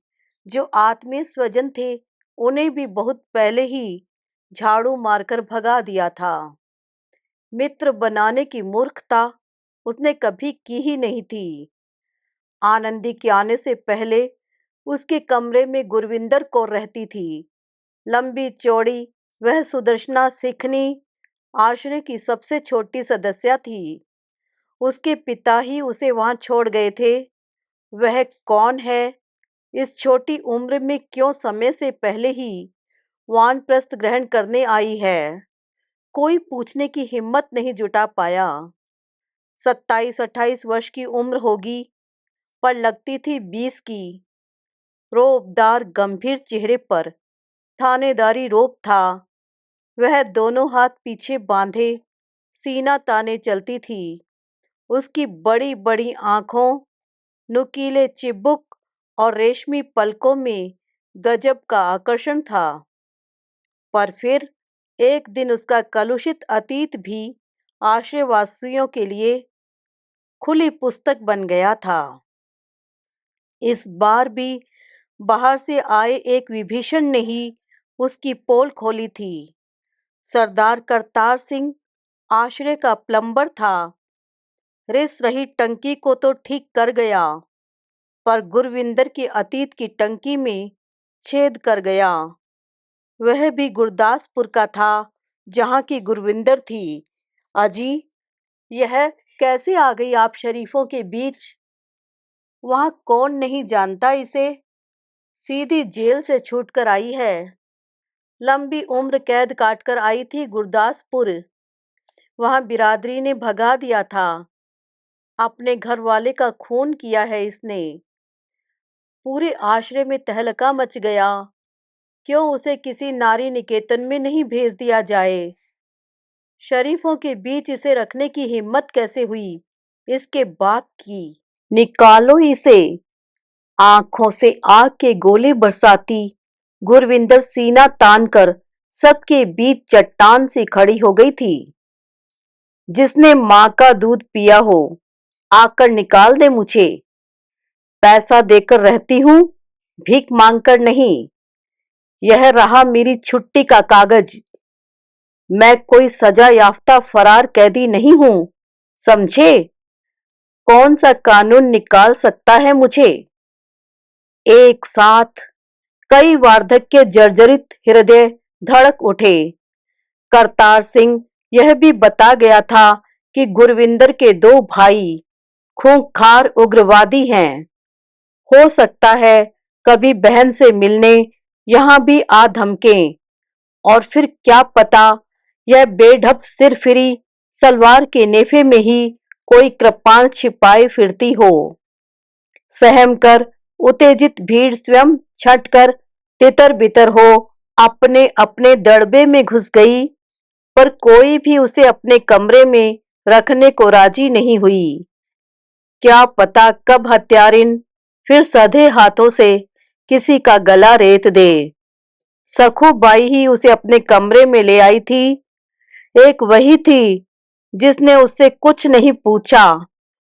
जो आत्मीय स्वजन थे उन्हें भी बहुत पहले ही झाड़ू मारकर भगा दिया था। मित्र बनाने की मूर्खता उसने कभी की ही नहीं थी। आनंदी के आने से पहले उसके कमरे में गुरविंदर कौर रहती थी। लंबी चौड़ी वह सुदर्शना सिखनी आश्रय की सबसे छोटी सदस्य थी। उसके पिता ही उसे वहां छोड़ गए थे। वह कौन है, इस छोटी उम्र में क्यों समय से पहले ही वानप्रस्थ ग्रहण करने आई है, कोई पूछने की हिम्मत नहीं जुटा पाया। 27-28 वर्ष की उम्र होगी, पर लगती थी 20 की। रोबदार गंभीर चेहरे पर थानेदारी रोब था। वह दोनों हाथ पीछे बांधे सीना ताने चलती थी। उसकी बड़ी बड़ी आंखों, नुकीले चिबुक और रेशमी पलकों में गजब का आकर्षण था। पर फिर एक दिन उसका कलुषित अतीत भी आश्रयवासियों के लिए खुली पुस्तक बन गया था। इस बार भी बाहर से आए एक विभीषण ने ही उसकी पोल खोली थी। सरदार करतार सिंह आश्रय का प्लम्बर था। रिस रही टंकी को तो ठीक कर गया, पर गुरविंदर के अतीत की टंकी में छेद कर गया। वह भी गुरदासपुर का था, जहाँ की गुरविंदर थी। अजी, यह कैसे आ गई आप शरीफों के बीच? वहाँ कौन नहीं जानता इसे। सीधी जेल से छूटकर आई है। लंबी उम्र कैद काटकर आई थी गुरदासपुर। वहाँ बिरादरी ने भगा दिया था। अपने घर वाले का खून किया है इसने। पूरे आश्रय में तहलका मच गया। क्यों उसे किसी नारी निकेतन में नहीं भेज दिया जाए? शरीफों के बीच इसे रखने की हिम्मत कैसे हुई इसके बाप की? निकालो इसे। आंखों से आग के गोले बरसाती गुरविंदर सीना तान कर सबके बीच चट्टान सी खड़ी हो गई थी। जिसने मां का दूध पिया हो, आकर निकाल दे मुझे। पैसा देकर रहती हूँ, भीख मांगकर नहीं। यह रहा मेरी छुट्टी का कागज। मैं कोई सजा याफ्ता फरार कैदी नहीं हूँ, समझे? कौन सा कानून निकाल सकता है मुझे? एक साथ कई वार्धक्य जर्जरित हृदय धड़क उठे। करतार सिंह यह भी बता गया था कि गुरविंदर के दो भाई खूंखार उग्रवादी हैं। हो सकता है कभी बहन से मिलने यहां भी आ धमकें, और फिर क्या पता यह बेढप सिरफिरी सलवार के नेफे में ही कोई कृपाण छिपाए फिरती हो। सहम कर उत्तेजित भीड़ स्वयं छटकर तितर बितर हो अपने अपने दड़बे में घुस गई, पर कोई भी उसे अपने कमरे में रखने को राजी नहीं हुई। क्या पता कब हत्यारिन फिर सधे हाथों से किसी का गला रेत दे। सखू बाई ही उसे अपने कमरे में ले आई थी। एक वही थी जिसने उससे कुछ नहीं पूछा,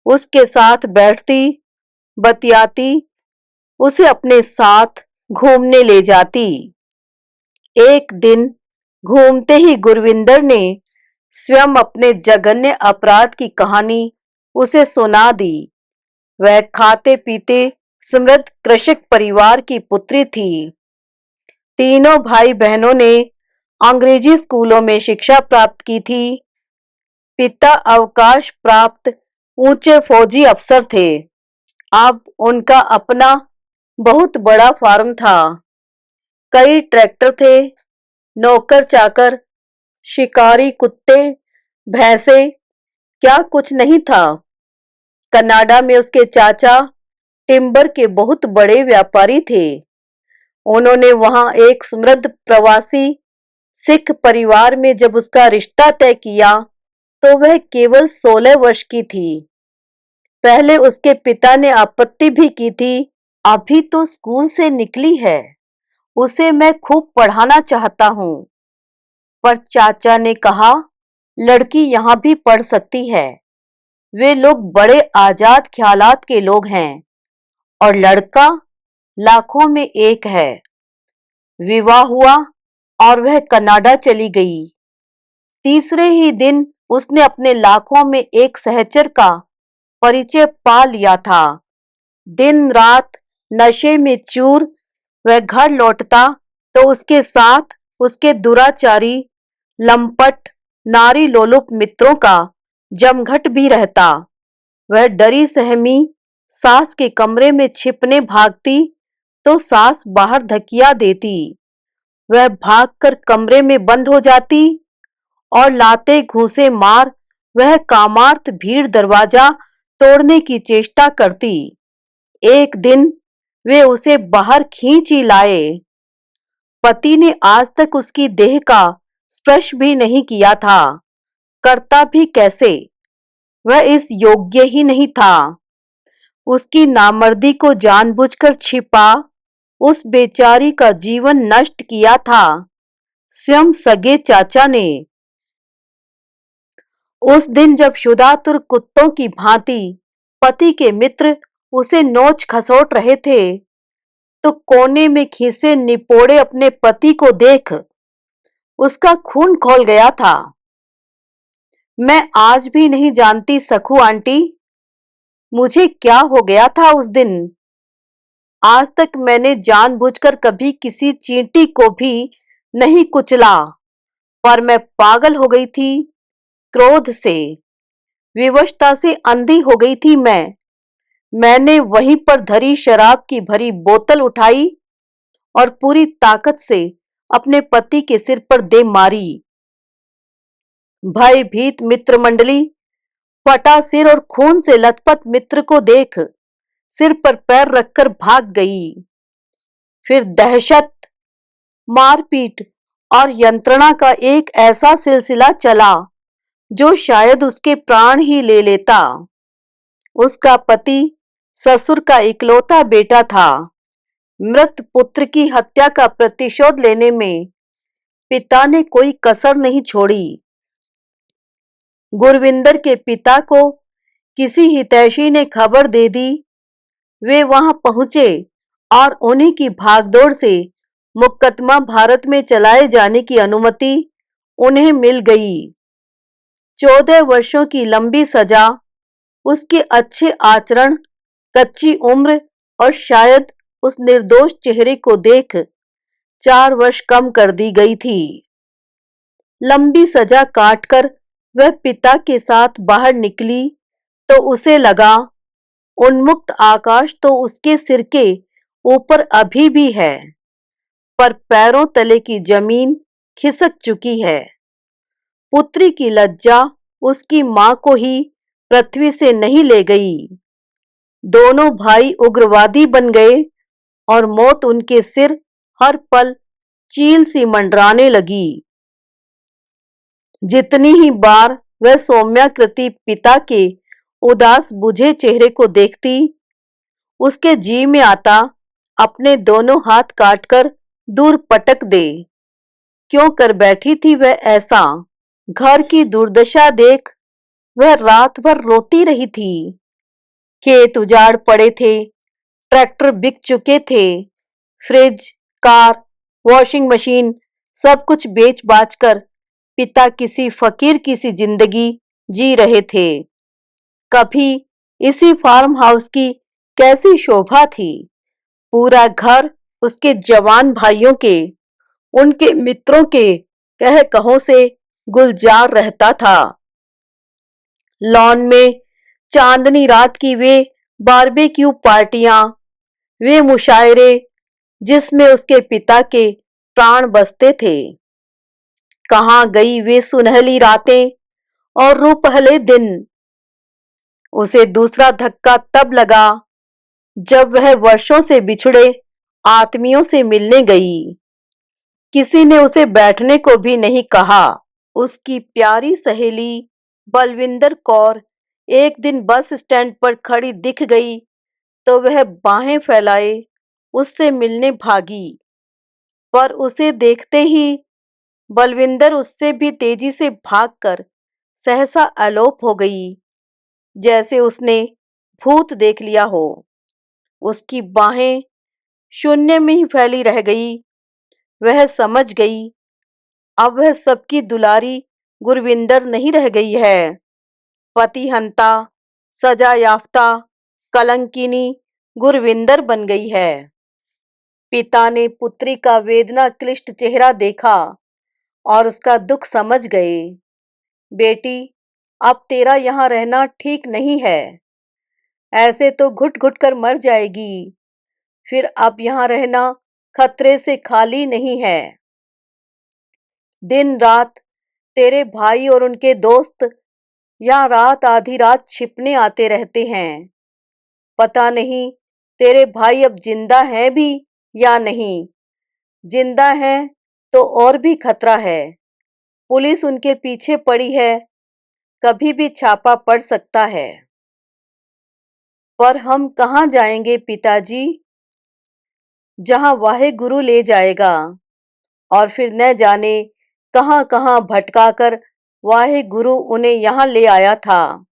उसके साथ बैठती, बतियाती, उसे अपने साथ घूमने ले जाती। एक दिन घूमते ही गुरविंदर ने स्वयं अपने जघन्य अपराध की कहानी उसे सुना दी। वह खाते पीते समृद्ध कृषक परिवार की पुत्री थी। तीनों भाई बहनों ने अंग्रेजी स्कूलों में शिक्षा प्राप्त की थी। पिता अवकाश प्राप्त ऊंचे फौजी अफसर थे। अब उनका अपना बहुत बड़ा फार्म था। कई ट्रैक्टर थे, नौकर चाकर, शिकारी कुत्ते, भैंसे, क्या कुछ नहीं था। कनाडा में उसके चाचा टिम्बर के बहुत बड़े व्यापारी थे। उन्होंने वहां एक समृद्ध प्रवासी सिख परिवार में जब उसका रिश्ता तय किया तो वह केवल 16 वर्ष की थी। पहले उसके पिता ने आपत्ति भी की थी, अभी तो स्कूल से निकली है, उसे मैं खूब पढ़ाना चाहता हूं। पर चाचा ने कहा, लड़की यहां भी पढ़ सकती है। वे लोग बड़े आजाद ख्यालात के लोग हैं, और लड़का लाखों में एक है। विवाह हुआ और वह कनाडा चली गई। तीसरे ही दिन उसने अपने लाखों में एक सहचर का परिचय पा लिया था। दिन रात नशे में चूर वह घर लौटता तो उसके साथ उसके दुराचारी, लंपट, नारी लोलुप मित्रों का जमघट भी रहता। वह डरी सहमी सास के कमरे में छिपने भागती तो सास बाहर धकिया देती। वह भागकर कमरे में बंद हो जाती और लाते घूंसे मार वह कामार्थ भीड़ दरवाजा तोड़ने की चेष्टा करती। एक दिन वे उसे बाहर खींच ही लाए। पति ने आज तक उसकी देह का स्पर्श भी नहीं किया था, करता भी कैसे, वह इस योग्य ही नहीं था। उसकी नामर्दी को जानबूझकर छिपा उस बेचारी का जीवन नष्ट किया था स्वयं सगे चाचा ने। उस दिन जब शुदातुर कुत्तों की भांति पति के मित्र उसे नोच खसोट रहे थे, तो कोने में खीसे निपोड़े अपने पति को देख उसका खून खौल गया था। मैं आज भी नहीं जानती सखू आंटी, मुझे क्या हो गया था उस दिन। आज तक मैंने जानबूझकर कभी किसी चींटी को भी नहीं कुचला, पर मैं पागल हो गई थी क्रोध से, विवशता से अंधी हो गई थी मैंने वहीं पर धरी शराब की भरी बोतल उठाई और पूरी ताकत से अपने पति के सिर पर दे मारी। भयभीत मित्र मंडली फटा सिर और खून से लथपथ मित्र को देख सिर पर पैर रखकर भाग गई। फिर दहशत, मारपीट और यंत्रणा का एक ऐसा सिलसिला चला जो शायद उसके प्राण ही ले लेता। उसका पति ससुर का इकलौता बेटा था। मृत पुत्र की हत्या का प्रतिशोध लेने में पिता ने कोई कसर नहीं छोड़ी। गुरविंदर के पिता को किसी हितैषी ने खबर दे दी। वे वहां पहुंचे और उन्हीं की भागदौड़ से मुकदमा भारत में चलाए जाने की अनुमति उन्हें मिल गई। 14 वर्षों की लंबी सजा, उसके अच्छे आचरण, कच्ची उम्र और शायद उस निर्दोष चेहरे को देख 4 वर्ष कम कर दी गई थी। लंबी सजा काटकर वह पिता के साथ बाहर निकली तो उसे लगा उन्मुक्त आकाश तो उसके सिर के ऊपर अभी भी है, पर पैरों तले की जमीन खिसक चुकी है। पुत्री की लज्जा उसकी मां को ही पृथ्वी से नहीं ले गई। दोनों भाई उग्रवादी बन गए और मौत उनके सिर हर पल चील सी मंडराने लगी। जितनी ही बार वह सौम्याकृति पिता के उदास बुझे चेहरे को देखती, उसके जी में आता अपने दोनों हाथ काटकर दूर पटक दे। क्यों कर बैठी थी वह ऐसा? घर की दुर्दशा देख वह रात भर रोती रही थी। खेत उजाड़ पड़े थे, ट्रैक्टर बिक चुके थे, फ्रिज, कार, वॉशिंग मशीन सब कुछ बेच बाच कर पिता किसी फकीर की सी जिंदगी जी रहे थे। कभी इसी फार्म हाउस की कैसी शोभा थी। पूरा घर उसके जवान भाइयों के, उनके मित्रों के कह कहों से गुलजार रहता था। लॉन में चांदनी रात की वे बारबेक्यू पार्टियां, वे मुशायरे जिसमें उसके पिता के प्राण बसते थे। कहाँ गई वे सुनहली रातें और रूपहले दिन। उसे दूसरा धक्का तब लगा जब वह वर्षों से बिछुड़े आत्मियों से मिलने गई। किसी ने उसे बैठने को भी नहीं कहा। उसकी प्यारी सहेली बलविंदर कौर एक दिन बस स्टैंड पर खड़ी दिख गई तो वह बाहें फैलाए उससे मिलने भागी, पर उसे देखते ही बलविंदर उससे भी तेजी से भागकर सहसा अलोप हो गई, जैसे उसने भूत देख लिया हो। उसकी बाहें शून्य में ही फैली रह गई। वह समझ गई अब वह सबकी दुलारी गुरविंदर नहीं रह गई है, पतिहंता, सजा याफ्ता, कलंकिनी गुरविंदर बन गई है। पिता ने पुत्री का वेदना क्लिष्ट चेहरा देखा और उसका दुख समझ गए। बेटी, अब तेरा यहाँ रहना ठीक नहीं है। ऐसे तो घुट घुट कर मर जाएगी। फिर अब यहाँ रहना खतरे से खाली नहीं है। दिन रात तेरे भाई और उनके दोस्त यहाँ रात आधी रात छिपने आते रहते हैं। पता नहीं तेरे भाई अब जिंदा हैं भी या नहीं। जिंदा हैं तो और भी खतरा है। पुलिस उनके पीछे पड़ी है, कभी भी छापा पड़ सकता है। पर हम कहाँ जाएंगे पिताजी? जहाँ वाहे गुरु ले जाएगा। और फिर न जाने कहाँ कहाँ भटका कर वाहे गुरु उन्हें यहाँ ले आया था।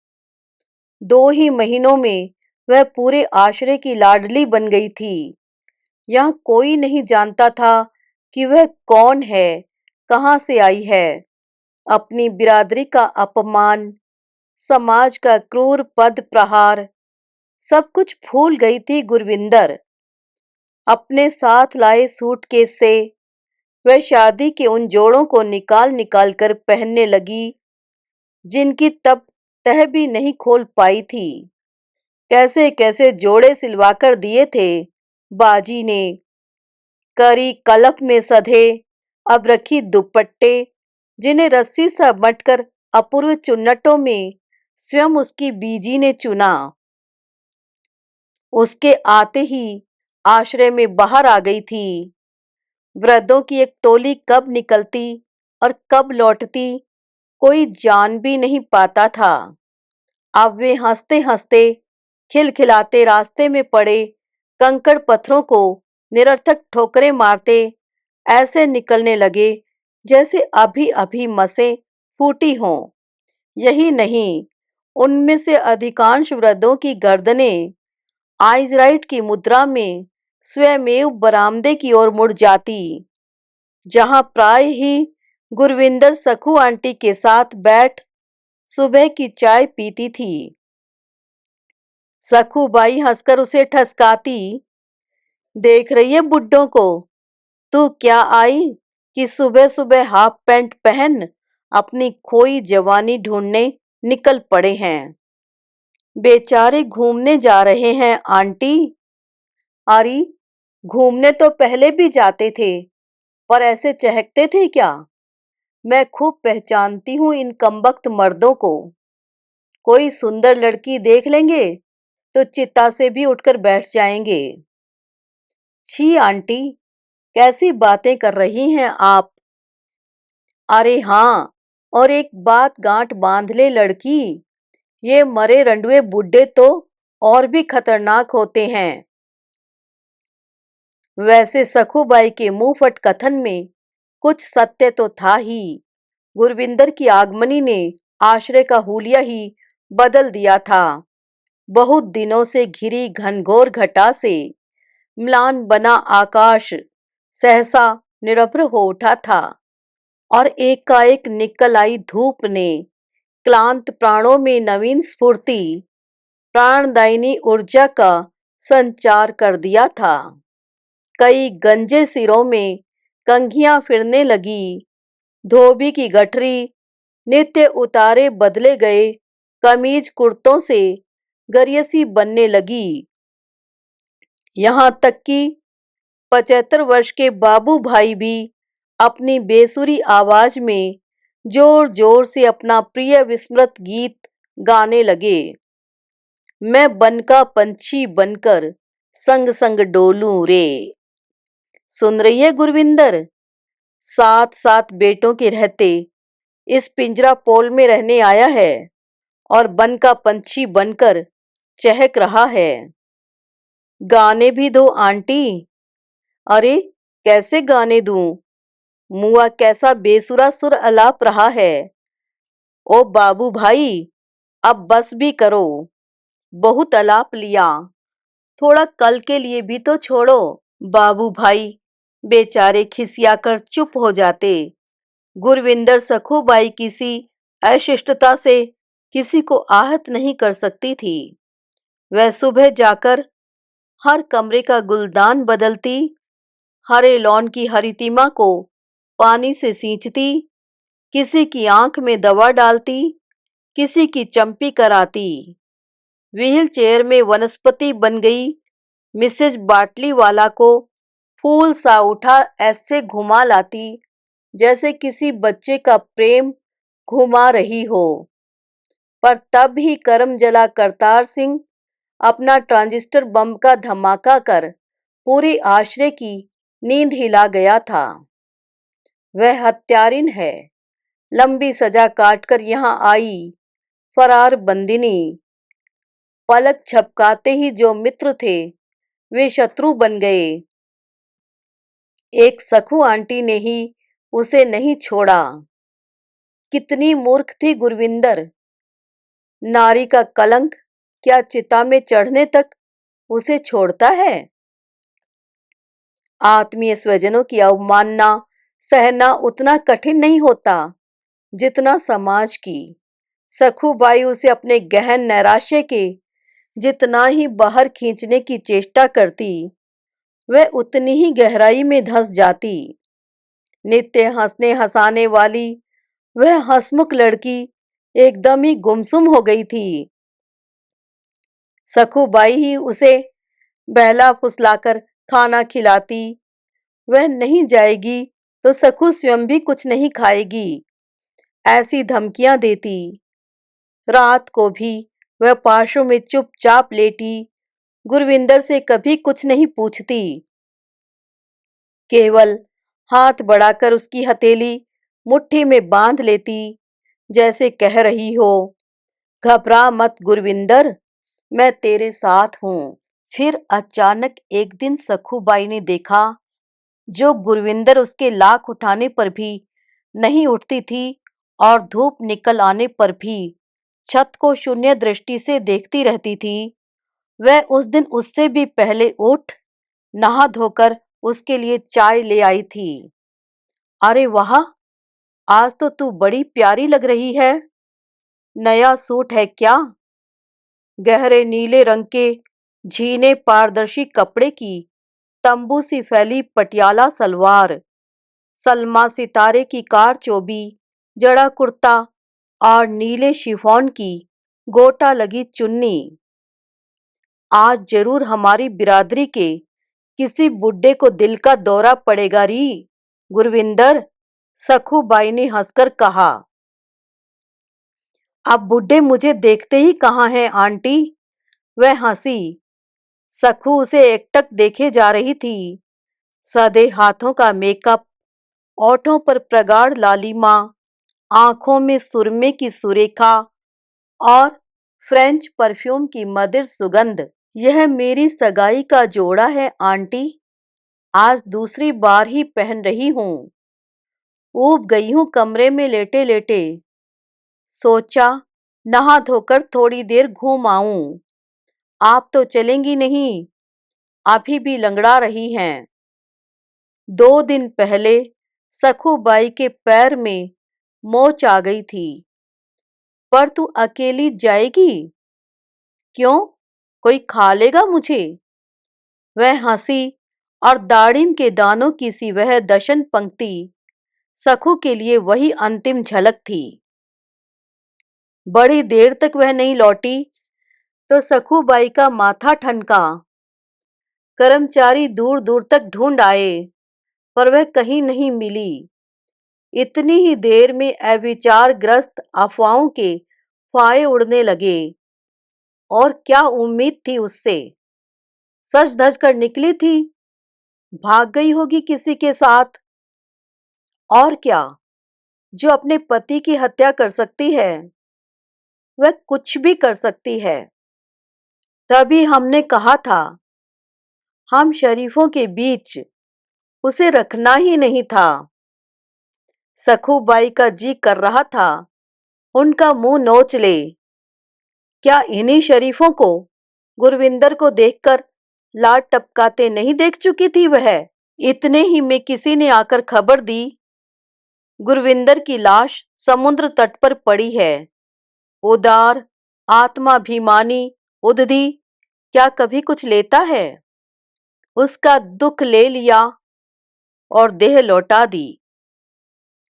2 ही महीनों में वह पूरे आश्रय की लाडली बन गई थी। यहाँ कोई नहीं जानता था कि वह कौन है, कहाँ से आई है। अपनी बिरादरी का अपमान, समाज का क्रूर पद प्रहार, सब कुछ भूल गई थी गुरविंदर। अपने साथ लाए सूटकेस से वह शादी के उन जोड़ों को निकाल निकाल कर पहनने लगी जिनकी तब तह भी नहीं खोल पाई थी। कैसे कैसे जोड़े सिलवाकर दिए थे बाजी ने। करी कलफ में सधे अब रखी दुपट्टे, जिन्हें रस्सी सा बंटकर अपूर्व चुन्नटों में स्वयं उसकी बीजी ने चुना। उसके आते ही आश्रय में बाहर आ गई थी। वृद्धों की एक टोली कब निकलती और कब लौटती कोई जान भी नहीं पाता था। अब वे हंसते हंसते खिलखिलाते रास्ते में पड़े कंकड़ पत्थरों को निरर्थक ठोकरें मारते ऐसे निकलने लगे जैसे अभी अभी मसें फूटी हों। यही नहीं, उनमें से अधिकांश वृद्धों की गर्दनें आइजराइट की मुद्रा में स्वयमेव बरामदे की ओर मुड़ जाती, जहां प्राय ही गुरविंदर सखू आंटी के साथ बैठ सुबह की चाय पीती थी। सखू बाई हंसकर उसे ठसकाती, देख रही है बुड्ढों को? तू क्या आई कि सुबह सुबह हाफ पैंट पहन अपनी खोई जवानी ढूंढने निकल पड़े हैं। बेचारे घूमने जा रहे हैं आंटी। अरे, घूमने तो पहले भी जाते थे, पर ऐसे चहकते थे क्या? मैं खूब पहचानती हूँ इन कमबख्त मर्दों को। कोई सुंदर लड़की देख लेंगे तो चिता से भी उठकर बैठ जाएंगे। छी आंटी, कैसी बातें कर रही हैं आप? अरे हाँ, और एक बात गांठ बांध ले लड़की, ये मरे रंडुए बुड्ढे तो और भी खतरनाक होते हैं। वैसे सखूबाई के मुंहफट कथन में कुछ सत्य तो था ही। गुरविंदर की आगमनी ने आश्रय का हुलिया ही बदल दिया था। बहुत दिनों से घिरी घनघोर घटा से म्लान बना आकाश सहसा निरभ्र हो उठा था, और एकाएक निकल आई धूप ने क्लांत प्राणों में नवीन स्फूर्ति, प्राणदायिनी ऊर्जा का संचार कर दिया था। कई गंजे सिरों में कंघियां फिरने लगी, धोबी की गठरी नित्य उतारे बदले गए कमीज कुर्तों से गरियसी बनने लगी। यहाँ तक कि 75 वर्ष के बाबू भाई भी अपनी बेसुरी आवाज में जोर जोर से अपना प्रिय विस्मृत गीत गाने लगे। मैं बन का पंछी बनकर संग संग डोलूं रे। सुन रही है गुरविंदर? 7 7 बेटों के रहते इस पिंजरा पोल में रहने आया है और बन का पंछी बनकर चहक रहा है। गाने भी दो आंटी। अरे, कैसे गाने दूं? मुआ कैसा बेसुरा सुर अलाप रहा है। ओ बाबू भाई, अब बस भी करो। बहुत अलाप लिया, थोड़ा कल के लिए भी तो छोड़ो। बाबू भाई बेचारे खिसियाकर चुप हो जाते। गुरविंदर सखूबाई किसी अशिष्टता से किसी को आहत नहीं कर सकती थी। वह सुबह जाकर हर कमरे का गुलदान बदलती, हरे लॉन की हरितिमा को पानी से सींचती, किसी की आंख में दवा डालती, किसी की चंपी कराती। व्हील चेयर में वनस्पति बन गई मिसेज बाटली वाला को फूल सा उठा ऐसे घुमा लाती जैसे किसी बच्चे का प्रेम घुमा रही हो। पर तब ही करम जला करतार सिंह अपना ट्रांजिस्टर बम का धमाका कर पूरे आश्रय की नींद हिला गया था। वह हत्यारिन है, लंबी सजा काटकर यहाँ आई फरार बंदिनी। पलक झपकाते ही जो मित्र थे वे शत्रु बन गए। एक सखू आंटी ने ही उसे नहीं छोड़ा। कितनी मूर्ख थी गुरविंदर। नारी का कलंक क्या चिता में चढ़ने तक उसे छोड़ता है? आत्मीय स्वजनों की अवमानना सहना उतना कठिन नहीं होता जितना समाज की। सखूबाई उसे अपने गहन नैराश्य के जितना ही बाहर खींचने की चेष्टा करती, वह उतनी ही गहराई में धंस जाती। नित्य हंसने हंसाने वाली वह हंसमुख लड़की एकदम ही गुमसुम हो गई थी। सखूबाई ही उसे बहला फुसलाकर खाना खिलाती। वह नहीं जाएगी तो सखू स्वयं भी कुछ नहीं खाएगी, ऐसी धमकियां देती। रात को भी वह पाशों में चुपचाप लेटी गुरविंदर से कभी कुछ नहीं पूछती, केवल हाथ बढ़ाकर उसकी हथेली मुट्ठी में बांध लेती, जैसे कह रही हो, घबरा मत गुरविंदर, मैं तेरे साथ हूं। फिर अचानक एक दिन सखूबाई ने देखा, जो गुरविंदर उसके लाख उठाने पर भी नहीं उठती थी और धूप निकल आने पर भी छत को शून्य दृष्टि से देखती रहती थी, वह उस दिन उससे भी पहले उठ नहा धोकर उसके लिए चाय ले आई थी। अरे वाह, आज तो तू बड़ी प्यारी लग रही है। नया सूट है क्या? गहरे नीले रंग के झीने पारदर्शी कपड़े की तंबू सी फैली पटियाला सलवार, सलमा सितारे की कारचोबी, जड़ा कुर्ता और नीले शिफॉन की गोटा लगी चुन्नी। आज जरूर हमारी बिरादरी के किसी बुड्ढे को दिल का दौरा पड़ेगा री गुरविंदर, सखूबाई ने हंसकर कहा। अब बुड्ढे मुझे देखते ही कहाँ हैं आंटी, वह हंसी। सखू उसे एकटक देखे जा रही थी। सादे हाथों का मेकअप, ओठों पर प्रगाढ़ लालिमा, आंखों में सुरमे की सुरेखा और फ्रेंच परफ्यूम की मधुर सुगंध। यह मेरी सगाई का जोड़ा है आंटी, आज दूसरी बार ही पहन रही हूँ। ऊब गई हूँ कमरे में लेटे लेटे, सोचा नहा धोकर थोड़ी देर घूम आऊं। आप तो चलेंगी नहीं, अभी भी लंगड़ा रही हैं। 2 दिन पहले सखूबाई के पैर में मोच आ गई थी। पर तू अकेली जाएगी? क्यों, कोई खा लेगा मुझे? वह हंसी और दाड़िम के दानों की सी वह दशन पंक्ति सखू के लिए वही अंतिम झलक थी। बड़ी देर तक वह नहीं लौटी तो सखूबाई का माथा ठनका। कर्मचारी दूर दूर तक ढूंढ आए पर वह कहीं नहीं मिली। इतनी ही देर में अविचारग्रस्त अफवाहों के फाहे उड़ने लगे। और क्या उम्मीद थी उससे? सज धज कर निकली थी, भाग गई होगी किसी के साथ। और क्या, जो अपने पति की हत्या कर सकती है वह कुछ भी कर सकती है। तभी हमने कहा था, हम शरीफों के बीच उसे रखना ही नहीं था। सखूबाई का जी कर रहा था उनका मुंह नोच ले। क्या इन्हीं शरीफों को गुरविंदर को देखकर लाड टपकाते नहीं देख चुकी थी वह? इतने ही में किसी ने आकर खबर दी, गुरविंदर की लाश समुद्र तट पर पड़ी है। उदार आत्माभिमानी उदधी क्या कभी कुछ लेता है? उसका दुख ले लिया और देह लौटा दी।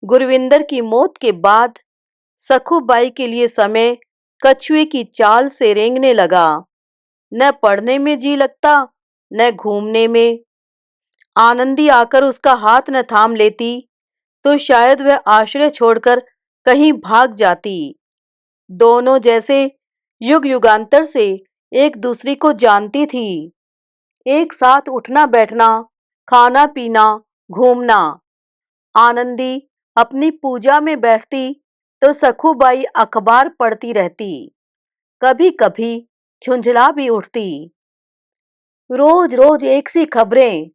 गुरविंदर की मौत के बाद सखूबाई के लिए समय कछुए की चाल से रेंगने लगा। न पढ़ने में जी लगता, न घूमने में। आनंदी आकर उसका हाथ न थाम लेती तो शायद वह आश्रय छोड़कर कहीं भाग जाती। दोनों जैसे युग युगांतर से एक दूसरी को जानती थी। एक साथ उठना बैठना, खाना पीना, घूमना। आनंदी अपनी पूजा में बैठती तो सखूबाई अखबार पढ़ती रहती। कभी कभी झुंझला भी उठती। रोज रोज एक सी खबरें,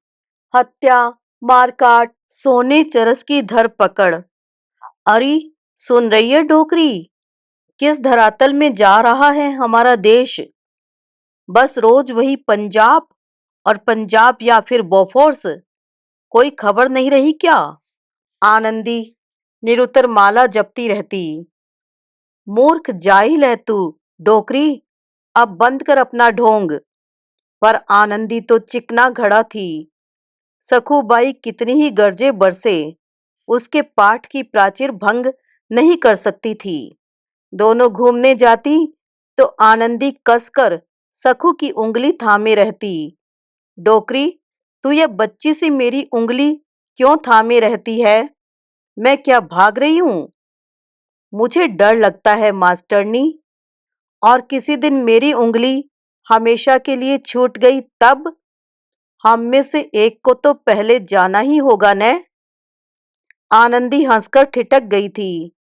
हत्या, मारकाट, सोने चरस की धरपकड़। अरे सुन रही है डोकरी, किस धरातल में जा रहा है हमारा देश? बस रोज वही पंजाब और पंजाब या फिर बोफोर्स, कोई खबर नहीं रही क्या? आनंदी निरुत्तर माला जपती रहती। मूर्ख जाहिल है तू डोकरी, अब बंद कर अपना ढोंग। पर आनंदी तो चिकना घड़ा थी। सखूबाई कितनी ही गरजे बरसे, उसके पाठ की प्राचीर भंग नहीं कर सकती थी। दोनों घूमने जाती तो आनंदी कसकर सखू की उंगली थामे रहती। डोकरी, तू ये बच्ची सी मेरी उंगली क्यों थामे रहती है? मैं क्या भाग रही हूं? मुझे डर लगता है मास्टरनी। और किसी दिन मेरी उंगली हमेशा के लिए छूट गई तब? हम में से एक को तो पहले जाना ही होगा न। आनंदी हंसकर ठिठक गई थी।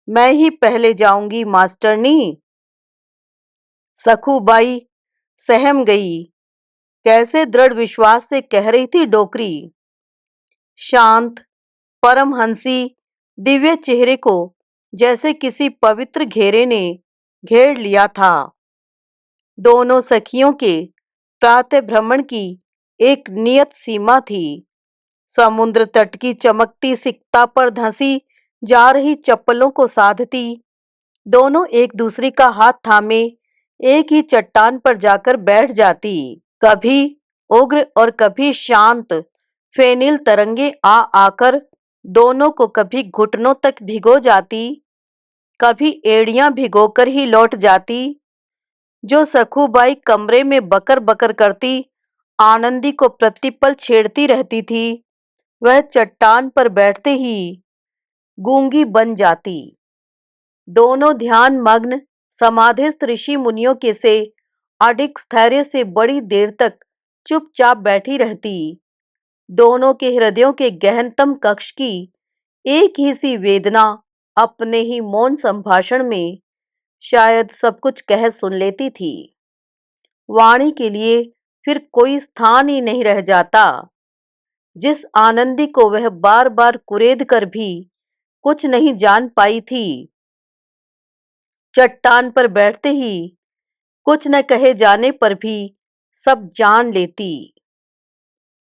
मैं ही पहले जाऊंगी मास्टरनी। सखूबाई सहम गई। कैसे दृढ़ विश्वास से कह रही थी डोकरी। शांत परमहंसी दिव्य चेहरे को जैसे किसी पवित्र घेरे ने घेर लिया था। दोनों सखियों के प्रातः भ्रमण की एक नियत सीमा थी। समुद्र तट की चमकती सिकता पर धंसी जा रही चप्पलों को साधती दोनों एक दूसरी का हाथ थामे एक ही चट्टान पर जाकर बैठ जाती। कभी उग्र और कभी शांत फेनिल तरंगे आ आकर दोनों को कभी घुटनों तक भिगो जाती, कभी एड़ियां भिगोकर ही लौट जाती। जो सखूबाई कमरे में बकर बकर करती आनंदी को प्रतिपल छेड़ती रहती थी, वह चट्टान पर बैठते ही गूंगी बन जाती। दोनों ध्यान मग्न समाधिस्थ ऋषि मुनियों के से अडिग स्थैर्य से बड़ी देर तक चुपचाप बैठी रहती। दोनों के हृदयों के गहनतम कक्ष की एक ही सी वेदना अपने ही मौन संभाषण में शायद सब कुछ कह सुन लेती थी। वाणी के लिए फिर कोई स्थान ही नहीं रह जाता। जिस आनंदी को वह बार बार कुरेद कर भी कुछ नहीं जान पाई थी, चट्टान पर बैठते ही कुछ न कहे जाने पर भी सब जान लेती।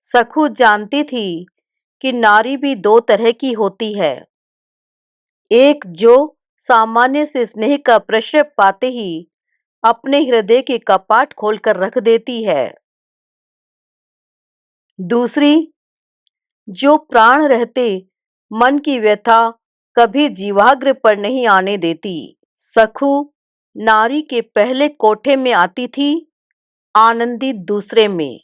सखू जानती थी कि नारी भी दो तरह की होती है। एक जो सामान्य से स्नेह का प्रश्रय पाते ही अपने हृदय के कपाट खोलकर रख देती है। दूसरी जो प्राण रहते मन की व्यथा कभी जीवाग्र पर नहीं आने देती। सखू नारी के पहले कोठे में आती थी, आनंदी दूसरे में।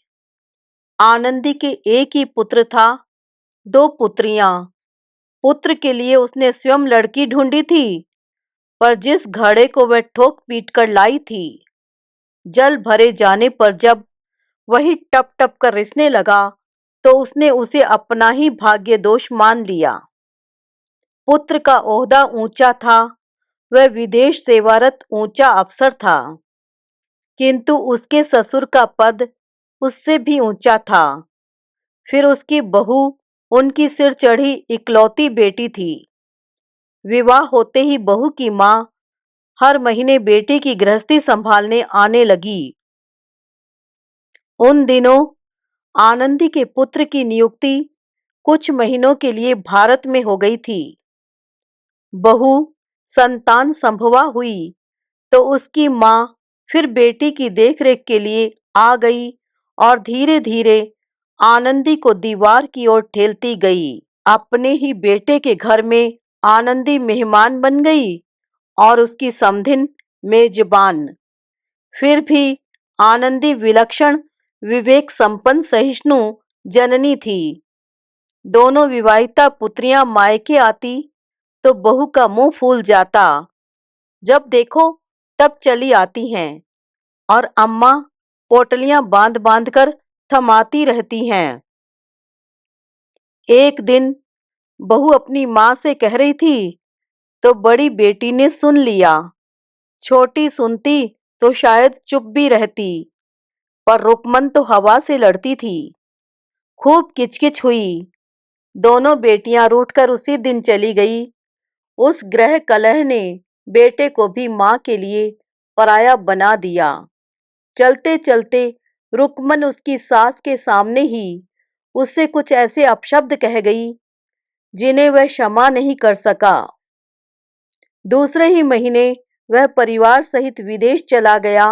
आनंदी के एक ही पुत्र था, दो पुत्रियां। पुत्र के लिए उसने स्वयं लड़की ढूंढी थी, पर जिस घड़े को वह ठोक पीट कर लाई थी, जल भरे जाने पर जब वही टप टप कर रिसने लगा, तो उसने उसे अपना ही भाग्य दोष मान लिया। पुत्र का ओहदा ऊंचा था, वह विदेश सेवारत ऊंचा अफसर था, किंतु उसके ससुर का पद उससे भी ऊंचा था। फिर उसकी बहू उनकी सिर चढ़ी इकलौती बेटी थी। विवाह होते ही बहू की माँ हर महीने बेटी की गृहस्थी संभालने आने लगी। उन दिनों आनंदी के पुत्र की नियुक्ति कुछ महीनों के लिए भारत में हो गई थी। बहू संतान संभवा हुई तो उसकी माँ फिर बेटी की देखरेख के लिए आ गई और धीरे धीरे आनंदी को दीवार की ओर ठेलती गई। अपने ही बेटे के घर में आनंदी मेहमान बन गई और उसकी समधिन मेजबान। फिर भी आनंदी विलक्षण विवेक संपन्न सहिष्णु जननी थी। दोनों विवाहिता पुत्रियां मायके आती तो बहू का मुंह फूल जाता। जब देखो तब चली आती हैं और अम्मा पोटलियां बांध बांध कर थमाती रहती हैं। एक दिन बहू अपनी माँ से कह रही थी तो बड़ी बेटी ने सुन लिया। छोटी सुनती तो शायद चुप भी रहती, पर रुकमन तो हवा से लड़ती थी। खूब किचकिच हुई। दोनों बेटियां रूठकर उसी दिन चली गई। उस ग्रह कलह ने बेटे को भी माँ के लिए पराया बना दिया। चलते चलते रुकमन उसकी सास के सामने ही उससे कुछ ऐसे अपशब्द कह गई जिन्हें वह क्षमा नहीं कर सका। दूसरे ही महीने वह परिवार सहित विदेश चला गया।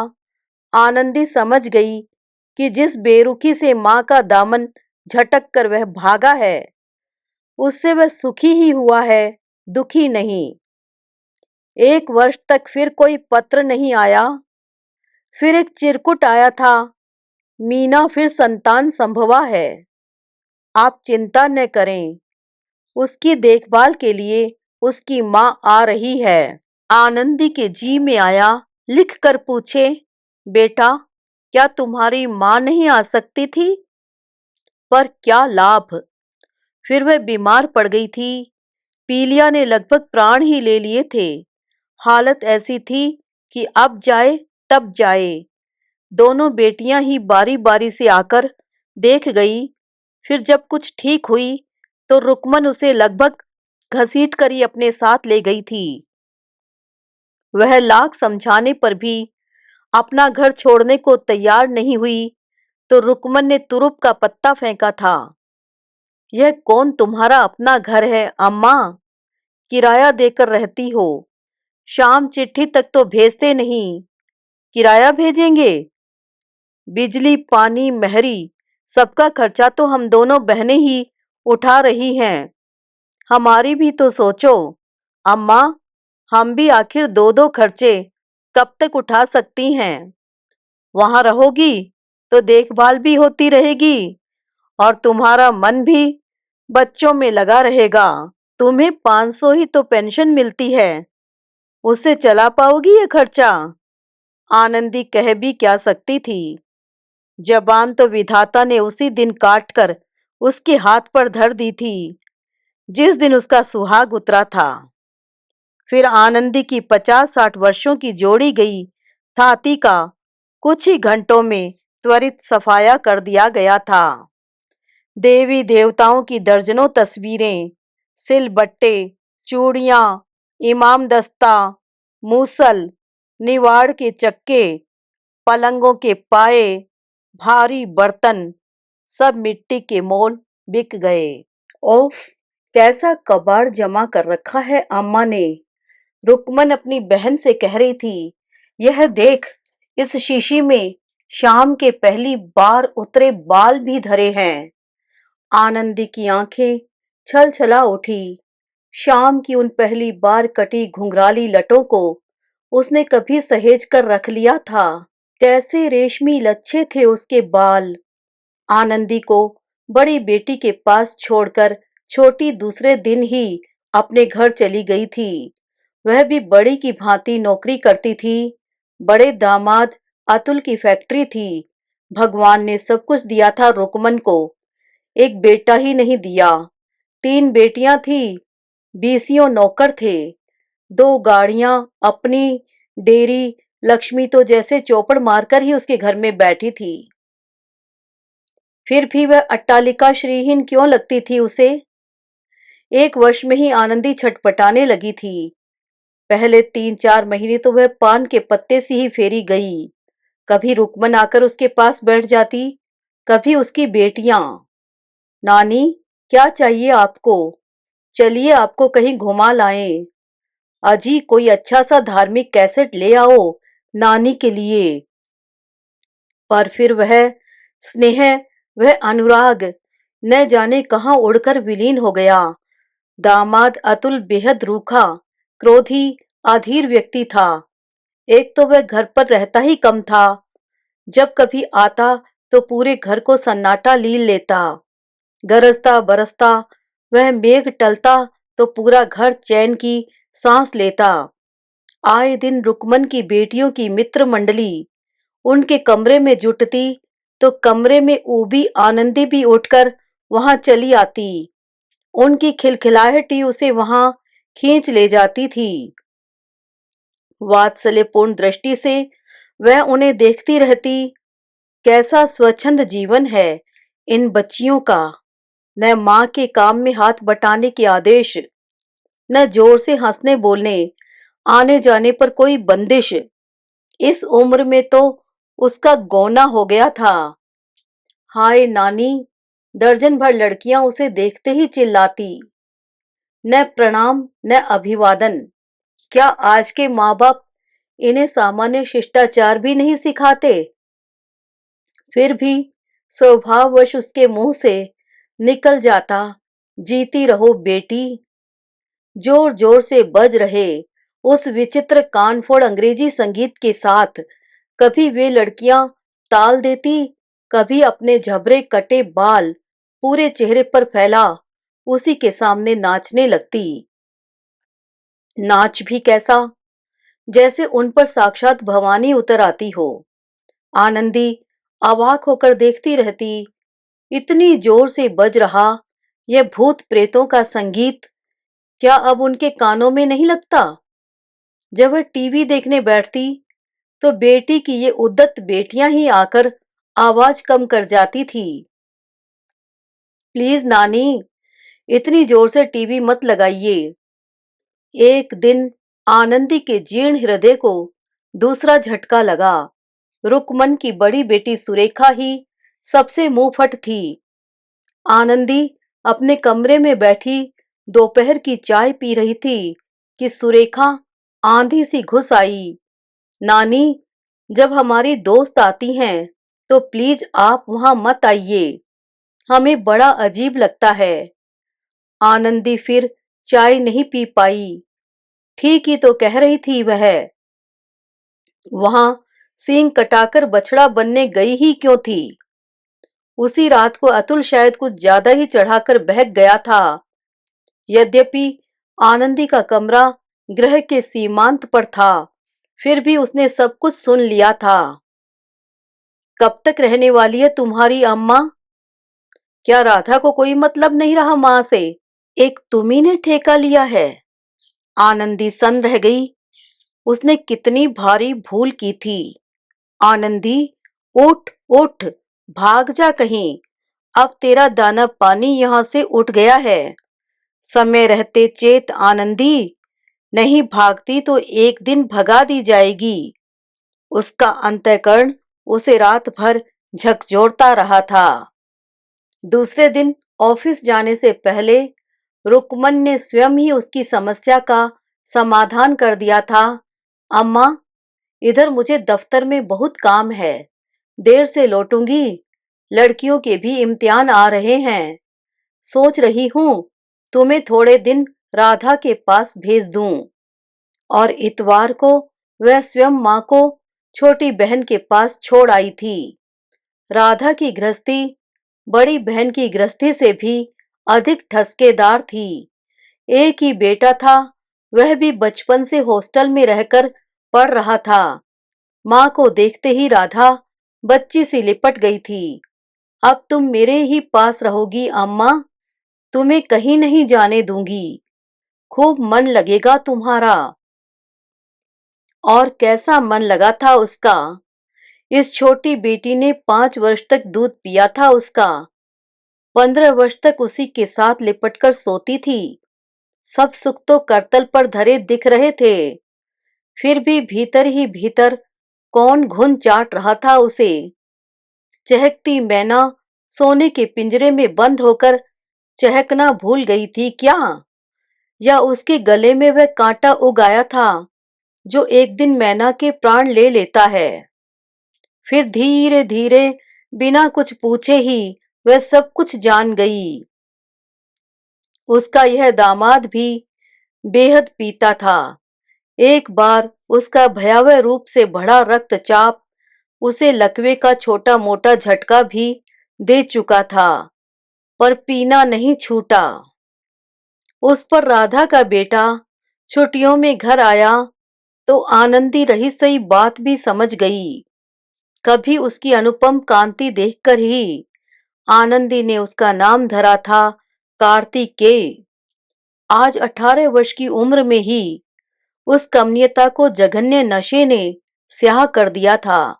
आनंदी समझ गई कि जिस बेरुखी से माँ का दामन झटक कर वह भागा है, उससे वह सुखी ही हुआ है, दुखी नहीं। 1 वर्ष तक फिर कोई पत्र नहीं आया। फिर एक चिरकुट आया था, मीना फिर संतान संभवा है, आप चिंता न करें, उसकी देखभाल के लिए उसकी माँ आ रही है। आनंदी के जी में आया, लिख कर पूछे, बेटा क्या तुम्हारी माँ नहीं आ सकती थी? पर क्या लाभ, फिर वह बीमार पड़ गई थी। पीलिया ने लगभग प्राण ही ले लिए थे। हालत ऐसी थी कि अब जाए तब जाए। दोनों बेटियां ही बारी बारी से आकर देख गई। फिर जब कुछ ठीक हुई तो रुकमन उसे लगभग घसीट कर ही अपने साथ ले गई थी। वह लाख समझाने पर भी अपना घर छोड़ने को तैयार नहीं हुई तो रुकमन ने तुरुप का पत्ता फेंका था। यह कौन तुम्हारा अपना घर है अम्मा? किराया देकर रहती हो, शाम चिट्ठी तक तो भेजते नहीं, किराया भेजेंगे? बिजली पानी मेहरी सबका खर्चा तो हम दोनों बहनें ही उठा रही हैं। हमारी भी तो सोचो। अम्मा, हम भी आखिर दो दो खर्चे कब तक उठा सकती हैं? वहां रहोगी तो देखभाल भी होती रहेगी और तुम्हारा मन भी बच्चों में लगा रहेगा। तुम्हें 500 ही तो पेंशन मिलती है, उससे चला पाओगी ये खर्चा? आनंदी कह भी क्या सकती थी। जबान तो विधाता ने उसी दिन काट कर उसके हाथ पर धर दी थी जिस दिन उसका सुहाग उतरा था। फिर आनंदी की 50-60 वर्षों की जोड़ी गई थाती का कुछ ही घंटों में त्वरित सफाया कर दिया गया था। देवी देवताओं की दर्जनों तस्वीरें, सिलबट्टे, चूड़ियां, इमाम दस्ता, मूसल, निवाड़ के चक्के, पलंगों के पाए, भारी बर्तन, सब मिट्टी के मोल बिक गए। ओफ, कैसा कबाड़ जमा कर रखा है अम्मा ने। रुकमन अपनी बहन से कह रही थी, यह देख, इस शीशी में शाम के पहली बार उतरे बाल भी धरे हैं। आनंदी की आंखें छल छला उठी। शाम की उन पहली बार कटी घुंघराली लटों को उसने कभी सहेज कर रख लिया था। कैसे रेशमी लच्छे थे उसके बाल। आनंदी को बड़ी बेटी के पास छोड़कर छोटी दूसरे दिन ही अपने घर चली गई थी। वह भी बड़ी की भांति नौकरी करती थी। बड़े दामाद अतुल की फैक्ट्री थी। भगवान ने सब कुछ दिया था रुकमन को, एक बेटा ही नहीं दिया। 3 बेटियां थी, 20 नौकर थे, 2 गाड़ियां अपनी, डेरी। लक्ष्मी तो जैसे चौपड़ मारकर ही उसके घर में बैठी थी। फिर भी वह अट्टालिका श्रीहीन क्यों लगती थी उसे? 1 वर्ष में ही आनंदी छटपटाने लगी थी। पहले 3-4 महीने तो वह पान के पत्ते सी ही फेरी गई। कभी रुकमन आकर उसके पास बैठ जाती, कभी उसकी बेटियां। नानी, क्या चाहिए आपको? चलिए आपको कहीं घुमा लाएं। अजी, कोई अच्छा सा धार्मिक कैसेट ले आओ नानी के लिए। पर फिर वह स्नेह, वह अनुराग न जाने कहां उड़कर विलीन हो गया। दामाद अतुल बेहद रूखा, क्रोधी, अधीर व्यक्ति था। एक तो वह घर पर रहता ही कम था। जब कभी आता तो पूरे घर को सन्नाटा लील लेता। गरजता बरसता वह मेघ टलता तो पूरा घर चैन की सांस लेता। आए दिन रुकमन की बेटियों की मित्र मंडली उनके कमरे में जुटती तो कमरे में ऊबी आनंदी भी उठकर वहां चली आती। उनकी खिलखिलाहट ही उसे वहां खींच ले जाती थी। वात्सल्यपूर्ण दृष्टि से वह उन्हें देखती रहती। कैसा स्वच्छंद जीवन है इन बच्चियों का। न माँ के काम में हाथ बटाने के आदेश, न जोर से हंसने बोलने आने जाने पर कोई बंदिश। इस उम्र में तो उसका गौना हो गया था। हाय नानी, दर्जन भर लड़कियां उसे देखते ही चिल्लाती। न प्रणाम न अभिवादन। क्या आज के माँ बाप इन्हें सामान्य शिष्टाचार भी नहीं सिखाते? फिर भी स्वभाववश उसके मुंह से निकल जाता, जीती रहो बेटी। जोर जोर से बज रहे उस विचित्र कानफोड़ अंग्रेजी संगीत के साथ कभी वे लड़कियां ताल देती, कभी अपने झबरे कटे बाल पूरे चेहरे पर फैला उसी के सामने नाचने लगती। नाच भी कैसा, जैसे उन पर साक्षात भवानी उतर आती हो। आनंदी अवाक होकर देखती रहती। इतनी जोर से बज रहा यह भूत प्रेतों का संगीत क्या अब उनके कानों में नहीं लगता? जब वह टीवी देखने बैठती तो बेटी की ये उद्दत बेटियां ही आकर आवाज कम कर जाती थी। प्लीज नानी, इतनी जोर से टीवी मत लगाइए। एक दिन आनंदी के जीर्ण हृदय को दूसरा झटका लगा। रुकमन की बड़ी बेटी सुरेखा ही सबसे मुंहफट थी। आनंदी अपने कमरे में बैठी दोपहर की चाय पी रही थी कि सुरेखा आंधी सी घुस आई। नानी, जब हमारी दोस्त आती हैं तो प्लीज आप वहां मत आइए, हमें बड़ा अजीब लगता है। आनंदी फिर चाय नहीं पी पाई। ठीक ही तो कह रही थी वह, वहां सींग कटाकर बछड़ा बनने गई ही क्यों थी। उसी रात को अतुल शायद कुछ ज्यादा ही चढ़ाकर बहक गया था। यद्यपि आनंदी का कमरा गृह के सीमांत पर था, फिर भी उसने सब कुछ सुन लिया था। कब तक रहने वाली है तुम्हारी अम्मा? क्या राधा को कोई मतलब नहीं रहा मां से? एक तुम्ही ने ठेका लिया है। आनंदी सन्न रह गई। उसने कितनी भारी भूल की थी। आनंदी, उठ उठ, भाग जा कहीं। अब तेरा दाना पानी यहां से उठ गया है। समय रहते चेत आनंदी, नहीं भागती तो एक दिन भगा दी जाएगी। उसका अंतःकरण उसे रात भर झकझोरता रहा था। दूसरे दिन ऑफिस जाने से पहले रुकमन ने स्वयं ही उसकी समस्या का समाधान कर दिया था। अम्मा, इधर मुझे दफ्तर में बहुत काम है, देर से लौटूंगी। लड़कियों के भी इम्तिहान आ रहे हैं। सोच रही हूं तुम्हें थोड़े दिन राधा के पास भेज दूं। और इतवार को वह स्वयं मां को छोटी बहन के पास छोड़ आई थी। राधा की गृहस्थी बड़ी बहन की गृहस्थी से भी अधिक ठसकेदार थी। एक ही बेटा था, वह भी बचपन से हॉस्टल में रहकर पढ़ रहा था। मां को देखते ही राधा बच्ची सी लिपट गई थी। अब तुम मेरे ही पास रहोगी अम्मा, तुम्हें कहीं नहीं जाने दूंगी। खूब मन लगेगा तुम्हारा। और कैसा मन लगा था उसका। इस छोटी बेटी ने 5 वर्ष तक दूध पिया था उसका। 15 वर्ष तक उसी के साथ लिपटकर सोती थी। सब सुख तो करतल पर धरे दिख रहे थे, फिर भी भीतर ही भीतर कौन घुन चाट रहा था उसे। चहकती मैना सोने के पिंजरे में बंद होकर चहकना भूल गई थी क्या? या उसके गले में वह कांटा उग आया था जो एक दिन मैना के प्राण ले लेता है। फिर धीरे धीरे बिना कुछ पूछे ही वह सब कुछ जान गई। उसका यह दामाद भी बेहद पीता था। एक बार उसका भयावह रूप से बढ़ा रक्तचाप उसे लकवे का छोटा मोटा झटका भी दे चुका था, पर पीना नहीं छूटा। उस पर राधा का बेटा छुट्टियों में घर आया तो आनंदी रही सही बात भी समझ गई। कभी उसकी अनुपम कांति देखकर ही आनंदी ने उसका नाम धरा था कार्तिकेय। आज 18 वर्ष की उम्र में ही उस कमनीयता को जघन्य नशे ने स्याह कर दिया था।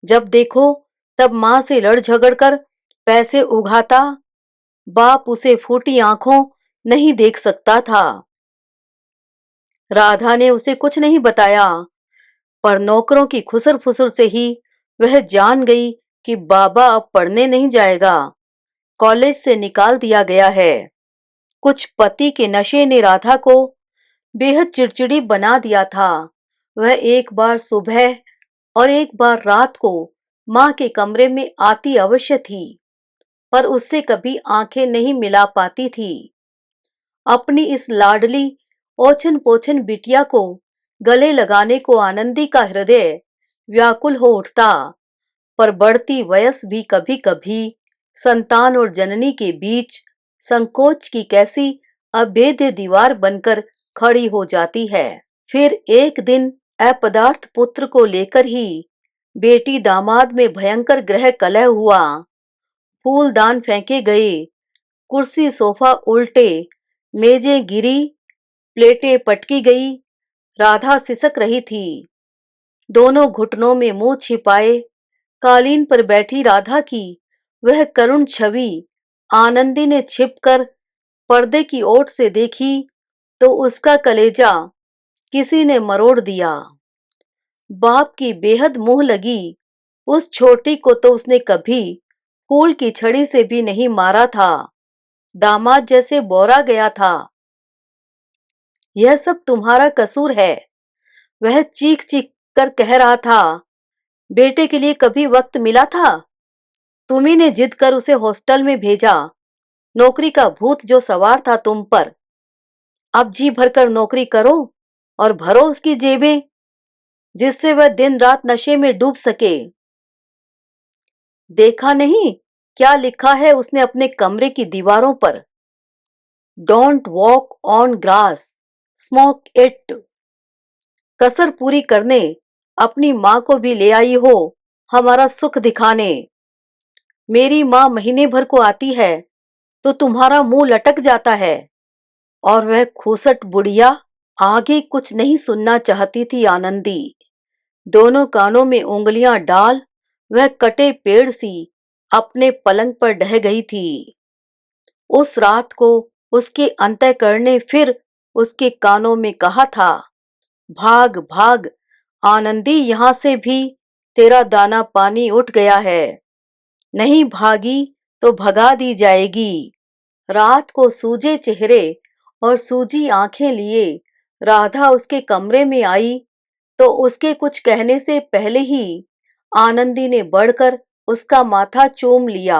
जब देखो तब मां से लड़ झगड़ कर पैसे उगाता। बाप उसे फूटी आंखों नहीं देख सकता था। राधा ने उसे कुछ नहीं बताया, पर नौकरों की खुसर फुसर से ही वह जान गई कि बाबा अब पढ़ने नहीं जाएगा, कॉलेज से निकाल दिया गया है। कुछ पति के नशे ने राधा को बेहद चिड़चिड़ी बना दिया था। वह एक बार सुबह और एक बार रात को मां के कमरे में आती अवश्य थी, पर उससे कभी आंखें नहीं मिला पाती थी। अपनी इस लाडली ओछन पोछन बिटिया को गले लगाने को आनंदी का हृदय व्याकुल हो उठता, पर बढ़ती वयस भी कभी कभी संतान और जननी के बीच संकोच की कैसी अभेद्य दीवार बनकर खड़ी हो जाती है। फिर एक दिन अपदार्थ पुत्र को लेकर ही बेटी दामाद में भयंकर गृह कलह हुआ। फूलदान फेंके गए, कुर्सी सोफा उल्टे, मेजें गिरी, प्लेटें पटकी गई। राधा सिसक रही थी। दोनों घुटनों में मुंह छिपाए कालीन पर बैठी राधा की वह करुण छवि आनंदी ने छिपकर पर्दे की ओट से देखी तो उसका कलेजा किसी ने मरोड़ दिया। बाप की बेहद मुंह लगी उस छोटी को तो उसने कभी फूल की छड़ी से भी नहीं मारा था। दामाद जैसे बोरा गया था। यह सब तुम्हारा कसूर है, वह चीख चीख कर कह रहा था। बेटे के लिए कभी वक्त मिला था? तुम्ही ने जिद कर उसे हॉस्टल में भेजा। नौकरी का भूत जो सवार था तुम पर। अब जी भरकर नौकरी करो और भरो उसकी जेबें, जिससे वह दिन रात नशे में डूब सके। देखा नहीं क्या लिखा है उसने अपने कमरे की दीवारों पर? Don't walk on grass, smoke it. कसर पूरी करने अपनी माँ को भी ले आई हो हमारा सुख दिखाने। मेरी माँ महीने भर को आती है तो तुम्हारा मुंह लटक जाता है। और वह खूसट बुढ़िया आगे कुछ नहीं सुनना चाहती थी आनंदी। दोनों कानों में उंगलियां डाल वह कटे पेड़ सी अपने पलंग पर ढह गई थी। उस रात को उसके अंतःकरण ने फिर उसके कानों में कहा था, भाग भाग आनंदी, यहां से भी तेरा दाना पानी उठ गया है। नहीं भागी तो भगा दी जाएगी। रात को सूजे चेहरे और सूजी आंखें लिए राधा उसके कमरे में आई तो उसके कुछ कहने से पहले ही आनंदी ने बढ़कर उसका माथा चूम लिया।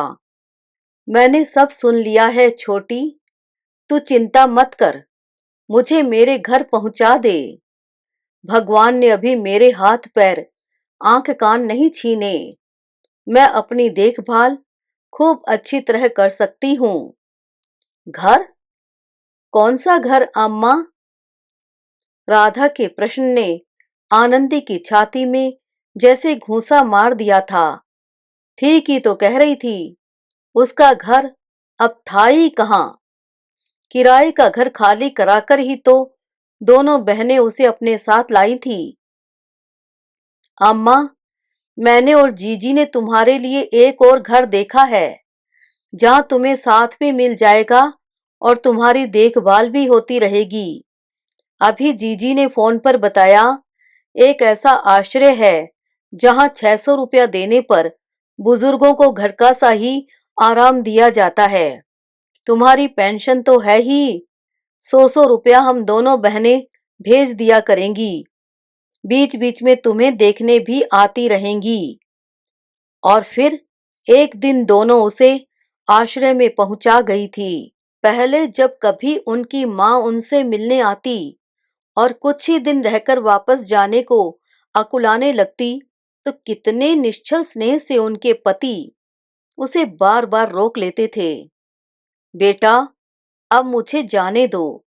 मैंने सब सुन लिया है छोटी, तू चिंता मत कर, मुझे मेरे घर पहुंचा दे। भगवान ने अभी मेरे हाथ पैर आंख कान नहीं छीने। मैं अपनी देखभाल खूब अच्छी तरह कर सकती हूँ। घर? कौन सा घर अम्मा? राधा के प्रश्न ने आनंदी की छाती में जैसे घूंसा मार दिया था। ठीक ही तो कह रही थी, उसका घर अब था ही कहाँ। किराए का घर खाली कराकर ही तो दोनों बहनें उसे अपने साथ लाई थी। अम्मा, मैंने और जीजी ने तुम्हारे लिए एक और घर देखा है, जहां तुम्हें साथ भी मिल जाएगा और तुम्हारी देखभाल भी होती रहेगी। अभी जीजी ने फोन पर बताया, एक ऐसा आश्रय है जहां 600 रुपया देने पर बुजुर्गों को घर का सा ही आराम दिया जाता है। तुम्हारी पेंशन तो है ही, 100 रुपया हम दोनों बहनें भेज दिया करेंगी। बीच बीच में तुम्हें देखने भी आती रहेंगी। और फिर एक दिन दोनों उसे आश्रय में पहुंचा गई थी। पहले जब कभी उनकी माँ उनसे मिलने आती और कुछ ही दिन रहकर वापस जाने को अकुलाने लगती तो कितने निश्चल स्नेह से उनके पति उसे बार बार रोक लेते थे। बेटा, अब मुझे जाने दो,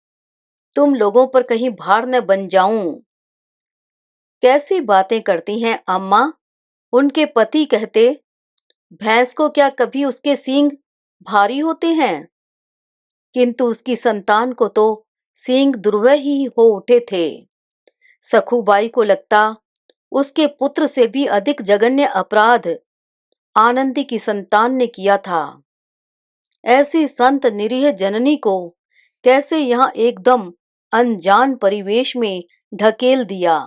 तुम लोगों पर कहीं भार न बन जाऊं। कैसी बातें करती हैं अम्मा? उनके पति कहते, भैंस को क्या कभी उसके सींग भारी होते हैं? किंतु उसकी संतान को तो सींग दुर्वह ही हो उठे थे। सखूबाई को लगता उसके पुत्र से भी अधिक जघन्य अपराध आनंदी की संतान ने किया था। ऐसी संत निरीह जननी को कैसे यहाँ एकदम अनजान परिवेश में ढकेल दिया।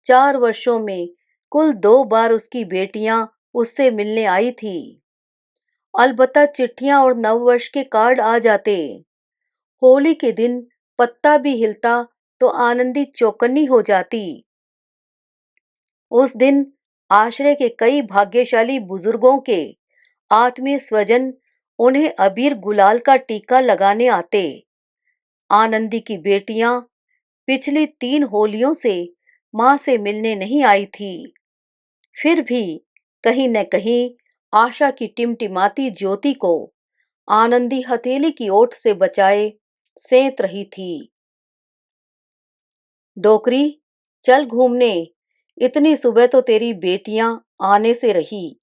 4 वर्षों में कुल 2 बार उसकी बेटियां उससे मिलने आई थी। अलबत्ता चिट्ठियां और नववर्ष के कार्ड आ जाते। होली के दिन पत्ता भी हिलता तो आनंदी चौकन्नी हो जाती। उस दिन आश्रय के कई भाग्यशाली बुजुर्गों के आत्मीय स्वजन उन्हें अबीर गुलाल का टीका लगाने आते। आनंदी की बेटियां पिछली 3 होलियों से मां से मिलने नहीं आई थी। फिर भी कहीं न कहीं आशा की टिमटिमाती ज्योति को आनंदी हथेली की ओट से बचाए सेंत रही थी। डोकरी, चल घूमने, इतनी सुबह तो तेरी बेटियां आने से रही।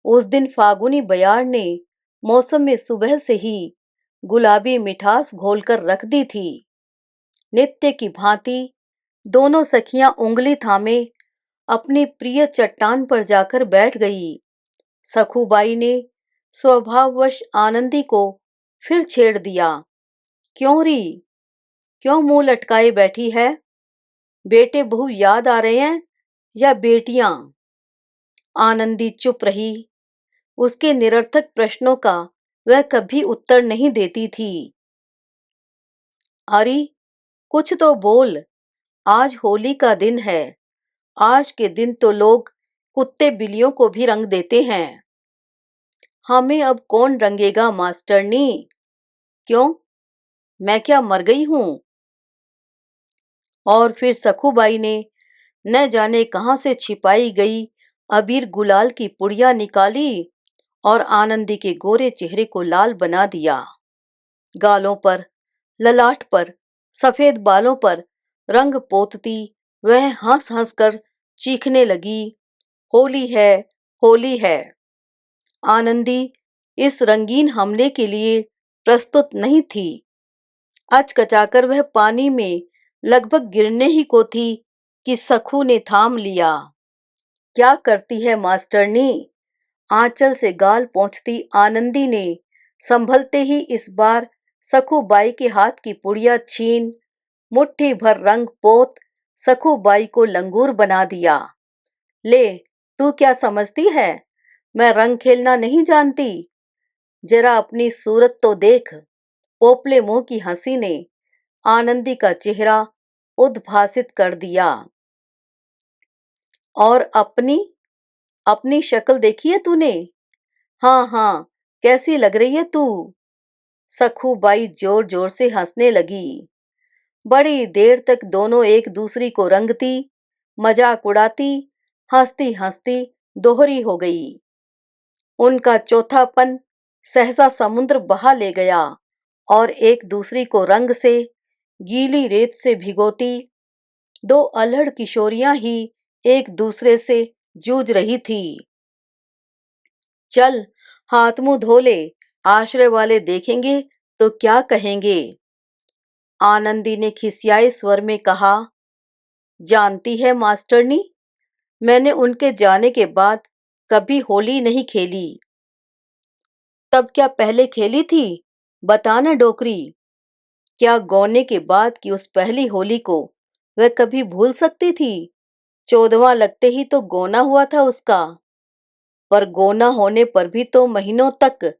उस दिन फागुनी बयार ने मौसम में सुबह से ही गुलाबी मिठास घोलकर रख दी थी। नित्य की भांति दोनों सखियां उंगली थामे अपनी प्रिय चट्टान पर जाकर बैठ गई। सखूबाई ने स्वभाववश आनंदी को फिर छेड़ दिया। क्यों री, क्यों मुंह लटकाए बैठी है? बेटे बहू याद आ रहे हैं या बेटियां? आनंदी चुप रही। उसके निरर्थक प्रश्नों का वह कभी उत्तर नहीं देती थी। अरे कुछ तो बोल, आज होली का दिन है। आज के दिन तो लोग कुत्ते बिल्लियों को भी रंग देते हैं। हमें अब कौन रंगेगा मास्टरनी? क्यों, मैं क्या मर गई हूँ? और फिर सखूबाई ने न जाने कहां से छिपाई गई अबीर गुलाल की पुड़िया निकाली और आनंदी के गोरे चेहरे को लाल बना दिया। गालों पर, ललाट पर, सफेद बालों पर रंग पोतती वह हंस हंस कर चीखने लगी, होली है, होली है। आनंदी इस रंगीन हमले के लिए प्रस्तुत नहीं थी। अचकचाकर वह पानी में लगभग गिरने ही को थी कि सखू ने थाम लिया। क्या करती है मास्टरनी? आंचल से गाल पोंछती आनंदी ने संभलते ही इस बार सखूबाई के हाथ की पुड़िया छीन मुट्ठी भर रंग पोत सखूबाई को लंगूर बना दिया। ले, तू क्या समझती है मैं रंग खेलना नहीं जानती? जरा अपनी सूरत तो देख। पोपले मुंह की हंसी ने आनंदी का चेहरा उद्भासित कर दिया। और अपनी अपनी शक्ल देखी है तूने? हाँ हाँ, कैसी लग रही है तू? सखूबाई जोर जोर से हंसने लगी। बड़ी देर तक दोनों एक दूसरी को रंगती, मजाक उड़ाती, हंसती हंसती दोहरी हो गई। उनका चौथापन सहसा समुद्र बहा ले गया और एक दूसरी को रंग से, गीली रेत से भिगोती दो अल्हड़ किशोरियां ही एक दूसरे से जूझ रही थी। चल, हाथ मुंह धो ले, आश्रय वाले देखेंगे तो क्या कहेंगे? आनंदी ने खिसियाए स्वर में कहा। जानती है मास्टरनी, मैंने उनके जाने के बाद कभी होली नहीं खेली। तब क्या पहले खेली थी? बता न डोकरी। क्या गौने के बाद की उस पहली होली को वह कभी भूल सकती थी? 14वां लगते ही तो गौना हुआ था उसका। पर गौना होने पर भी तो महीनों तक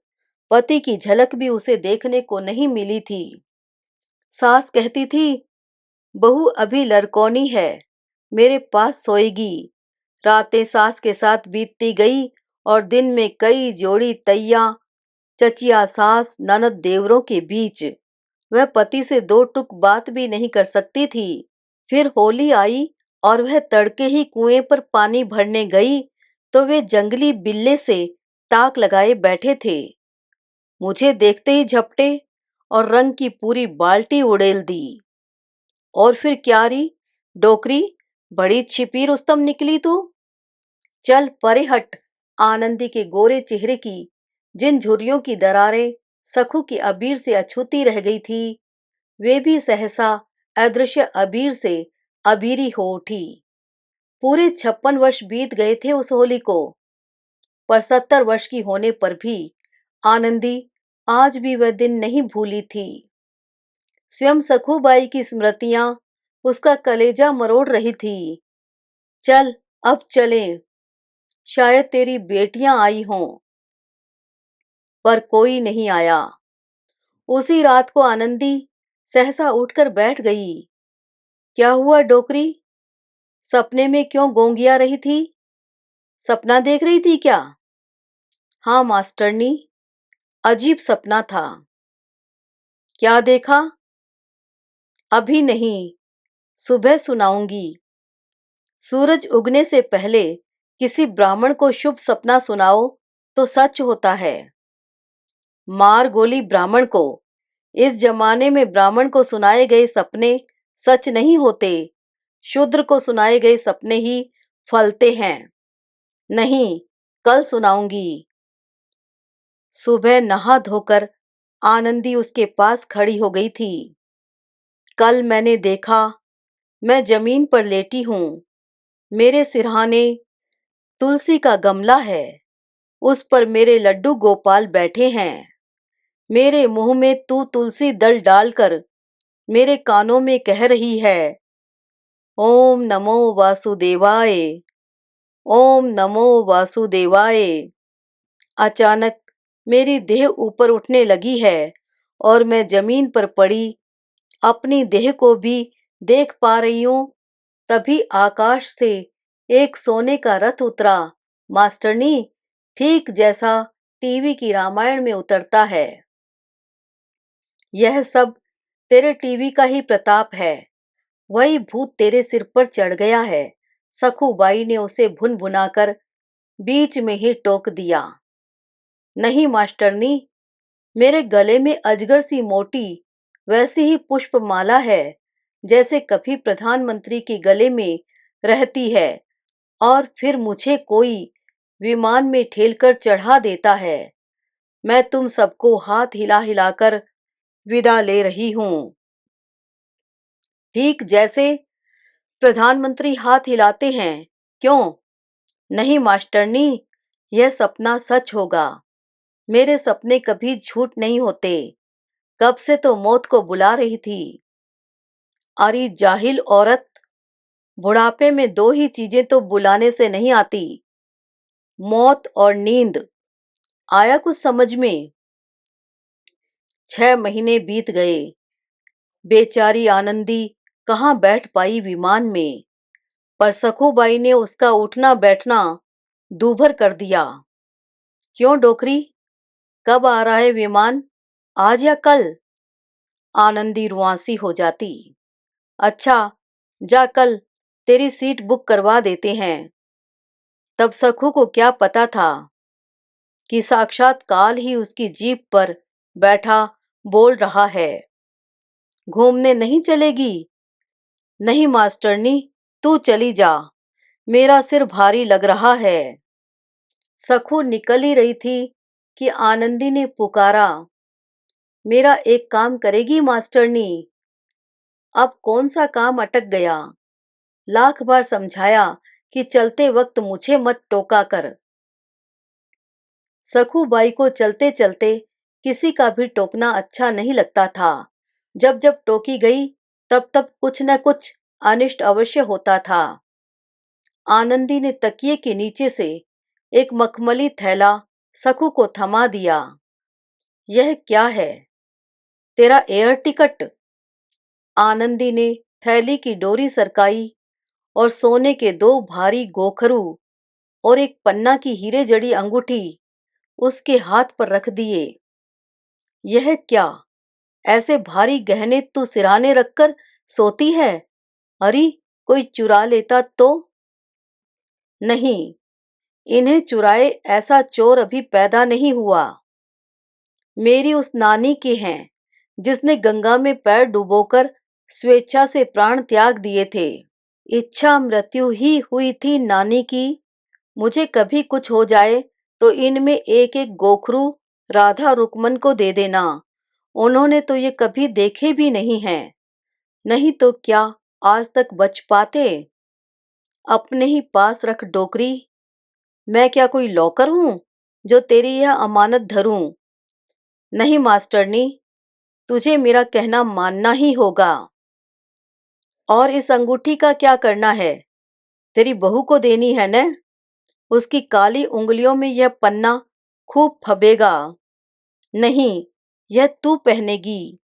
पति की झलक भी उसे देखने को नहीं मिली थी। सास कहती थी, बहू अभी लड़कौनी है, मेरे पास सोएगी। रातें सास के साथ बीतती गई और दिन में कई जोड़ी तैया, चचिया सास ननद देवरों के बीच वह पति से दो टुक बात भी नहीं कर सकती थी। फिर होली आई और वह तड़के ही कुएं पर पानी भरने गई तो वे जंगली बिल्ले से ताक लगाए बैठे थे। मुझे देखते ही झपटे और रंग की पूरी बाल्टी उड़ेल दी। और फिर क्या री डोकरी, बड़ी छिपी रुस्तम निकली तू। चल परे हट। आनंदी के गोरे चेहरे की जिन झुर्रियों की दरारें सखू की अबीर से अछूती रह गई थी, वे भी सहसा अदृश्य अबीर से अबीरी हो उठी। पूरे 56 वर्ष बीत गए थे उस होली को, पर 70 वर्ष की होने पर भी आनंदी आज भी वह दिन नहीं भूली थी। स्वयं सखूबाई की स्मृतियां उसका कलेजा मरोड़ रही थी। चल, अब चलें, शायद तेरी बेटियां आई हों। पर कोई नहीं आया। उसी रात को आनंदी सहसा उठकर बैठ गई। क्या हुआ डोकरी? सपने में क्यों गोंगिया रही थी? सपना देख रही थी क्या? हाँ मास्टरनी, अजीब सपना था। क्या देखा? अभी नहीं, सुबह सुनाऊंगी। सूरज उगने से पहले किसी ब्राह्मण को शुभ सपना सुनाओ तो सच होता है। मार गोली ब्राह्मण को। इस जमाने में ब्राह्मण को सुनाए गए सपने सच नहीं होते। शूद्र को सुनाए गए सपने ही फलते हैं। नहीं, कल सुनाऊंगी। सुबह नहा धोकर आनंदी उसके पास खड़ी हो गई थी। कल मैंने देखा, मैं जमीन पर लेटी हूं। मेरे सिरहाने तुलसी का गमला है, उस पर मेरे लड्डू गोपाल बैठे हैं। मेरे मुंह में तू तुलसी दल डालकर मेरे कानों में कह रही है, ओम नमो वासुदेवाय, ओम नमो वासुदेवाय। अचानक मेरी देह ऊपर उठने लगी है और मैं जमीन पर पड़ी अपनी देह को भी देख पा रही हूं। तभी आकाश से एक सोने का रथ उतरा, मास्टरनी, ठीक जैसा टीवी की रामायण में उतरता है। यह सब तेरे टीवी का ही प्रताप है। वही भूत तेरे सिर पर चढ़ गया है। सखूबाई ने उसे भुन-भुनाकर बीच में ही टोक दिया। नहीं मास्टरनी, मेरे गले में अजगर सी मोटी वैसी ही पुष्पमाला है जैसे कभी प्रधानमंत्री के गले में रहती है, और फिर मुझे कोई विमान में ठेलकर चढ़ा देता है। मैं तुम सबको हाथ हिला हिलाकर विदा ले रही हूँ, ठीक जैसे प्रधानमंत्री हाथ हिलाते हैं। क्यों? नहीं मास्टरनी, यह सपना सच होगा। मेरे सपने कभी झूठ नहीं होते। कब से तो मौत को बुला रही थी। अरे जाहिल औरत, बुढ़ापे में दो ही चीजें तो बुलाने से नहीं आती, मौत और नींद। आया कुछ समझ में? 6 महीने बीत गए। बेचारी आनंदी कहाँ बैठ पाई विमान में, पर सखूबाई ने उसका उठना बैठना दूभर कर दिया। क्यों डोकरी, कब आ रहा है विमान, आज या कल? आनंदी रुआंसी हो जाती। अच्छा, जा कल तेरी सीट बुक करवा देते हैं। तब सखू को क्या पता था कि साक्षात काल ही उसकी जीप पर बैठा बोल रहा है। घूमने नहीं चलेगी? नहीं मास्टरनी, तू चली जा, मेरा सिर भारी लग रहा है। सखू निकल ही रही थी कि आनंदी ने पुकारा, मेरा एक काम करेगी मास्टरनी? अब कौन सा काम अटक गया? लाख बार समझाया कि चलते वक्त मुझे मत टोका कर। सखूबाई को चलते चलते किसी का भी टोकना अच्छा नहीं लगता था। जब जब टोकी गई तब तब कुछ न कुछ अनिष्ट अवश्य होता था। आनंदी ने तकिए के नीचे से एक मखमली थैला सखू को थमा दिया। यह क्या है? तेरा एयर टिकट। आनंदी ने थैली की डोरी सरकाई और सोने के 2 भारी गोखरू और एक पन्ना की हीरे जड़ी अंगूठी उसके हाथ पर रख दिए। यह क्या? ऐसे भारी गहने तू सिरहाने रखकर सोती है? अरे, कोई चुरा लेता तो? नहीं, इन्हें चुराए ऐसा चोर अभी पैदा नहीं हुआ। मेरी उस नानी के हैं जिसने गंगा में पैर डुबोकर स्वेच्छा से प्राण त्याग दिए थे। इच्छा मृत्यु ही हुई थी नानी की। मुझे कभी कुछ हो जाए तो इनमें एक एक गोखरू राधा रुकमन को दे देना। उन्होंने तो ये कभी देखे भी नहीं हैं। नहीं तो क्या आज तक बच पाते? अपने ही पास रख डोकरी। मैं क्या कोई लॉकर हूं जो तेरी यह अमानत धरूं? नहीं मास्टरनी, तुझे मेरा कहना मानना ही होगा। और इस अंगूठी का क्या करना है? तेरी बहू को देनी है न? उसकी काली उंगलियों में यह पन्ना खूब फबेगा। नहीं, यह तू पहनेगी।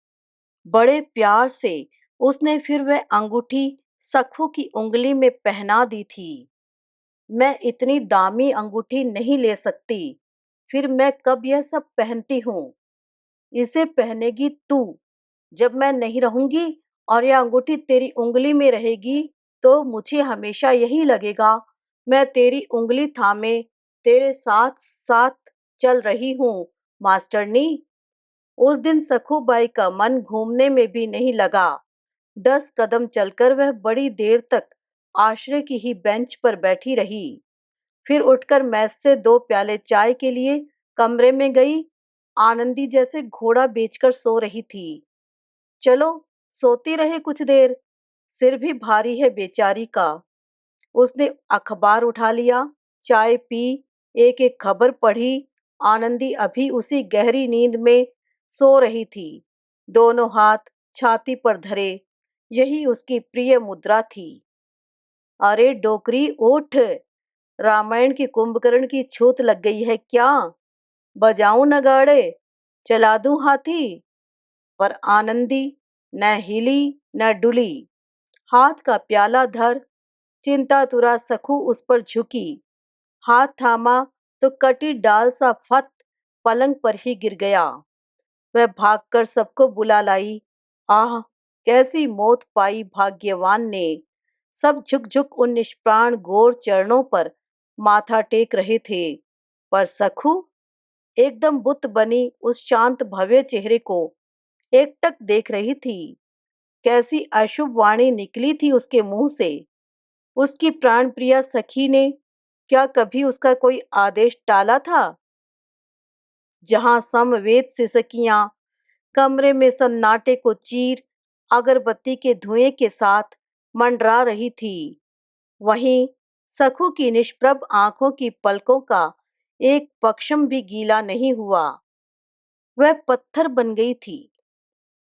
बड़े प्यार से उसने फिर वह अंगूठी सखू की उंगली में पहना दी थी। मैं इतनी दामी अंगूठी नहीं ले सकती, फिर मैं कब यह सब पहनती हूँ। इसे पहनेगी तू। जब मैं नहीं रहूंगी और यह अंगूठी तेरी उंगली में रहेगी तो मुझे हमेशा यही लगेगा मैं तेरी उंगली थामे तेरे साथ साथ चल रही हूँ मास्टरनी। उस दिन सखूबाई का मन घूमने में भी नहीं लगा। 10 कदम चलकर वह बड़ी देर तक आश्रय की ही बेंच पर बैठी रही। फिर उठकर मेस से 2 प्याले चाय के लिए कमरे में गई। आनंदी जैसे घोड़ा बेचकर सो रही थी। चलो सोती रहे कुछ देर, सिर भी भारी है बेचारी का। उसने अखबार उठा लिया, चाय पी, एक एक खबर पढ़ी। आनंदी अभी उसी गहरी नींद में सो रही थी, दोनों हाथ छाती पर धरे। यही उसकी प्रिय मुद्रा थी। अरे डोकरी उठ, रामायण के कुंभकर्ण की छूत लग गई है क्या? बजाऊं नगाड़े, चला दूं हाथी? पर आनंदी न हिली न डुली। हाथ का प्याला धर चिंतातुरा सखू उस पर झुकी, हाथ थामा तो कटी डाल सा फत पलंग पर ही गिर गया। वह भागकर सबको बुला लाई। आह, कैसी मौत पाई भाग्यवान ने। सब झुक झुक उन निष्प्राण गोर चरणों पर माथा टेक रहे थे, पर सखू एकदम बुत बनी उस शांत भव्य चेहरे को एकटक देख रही थी। कैसी अशुभ वाणी निकली थी उसके मुंह से। उसकी प्राणप्रिया सखी ने क्या कभी उसका कोई आदेश टाला था? जहां समवेत सिसकियां कमरे में सन्नाटे को चीर अगरबत्ती के धुएं के साथ मंडरा रही थी, वहीं सखू की निष्प्रभ आंखों की पलकों का एक पक्षम भी गीला नहीं हुआ। वह पत्थर बन गई थी।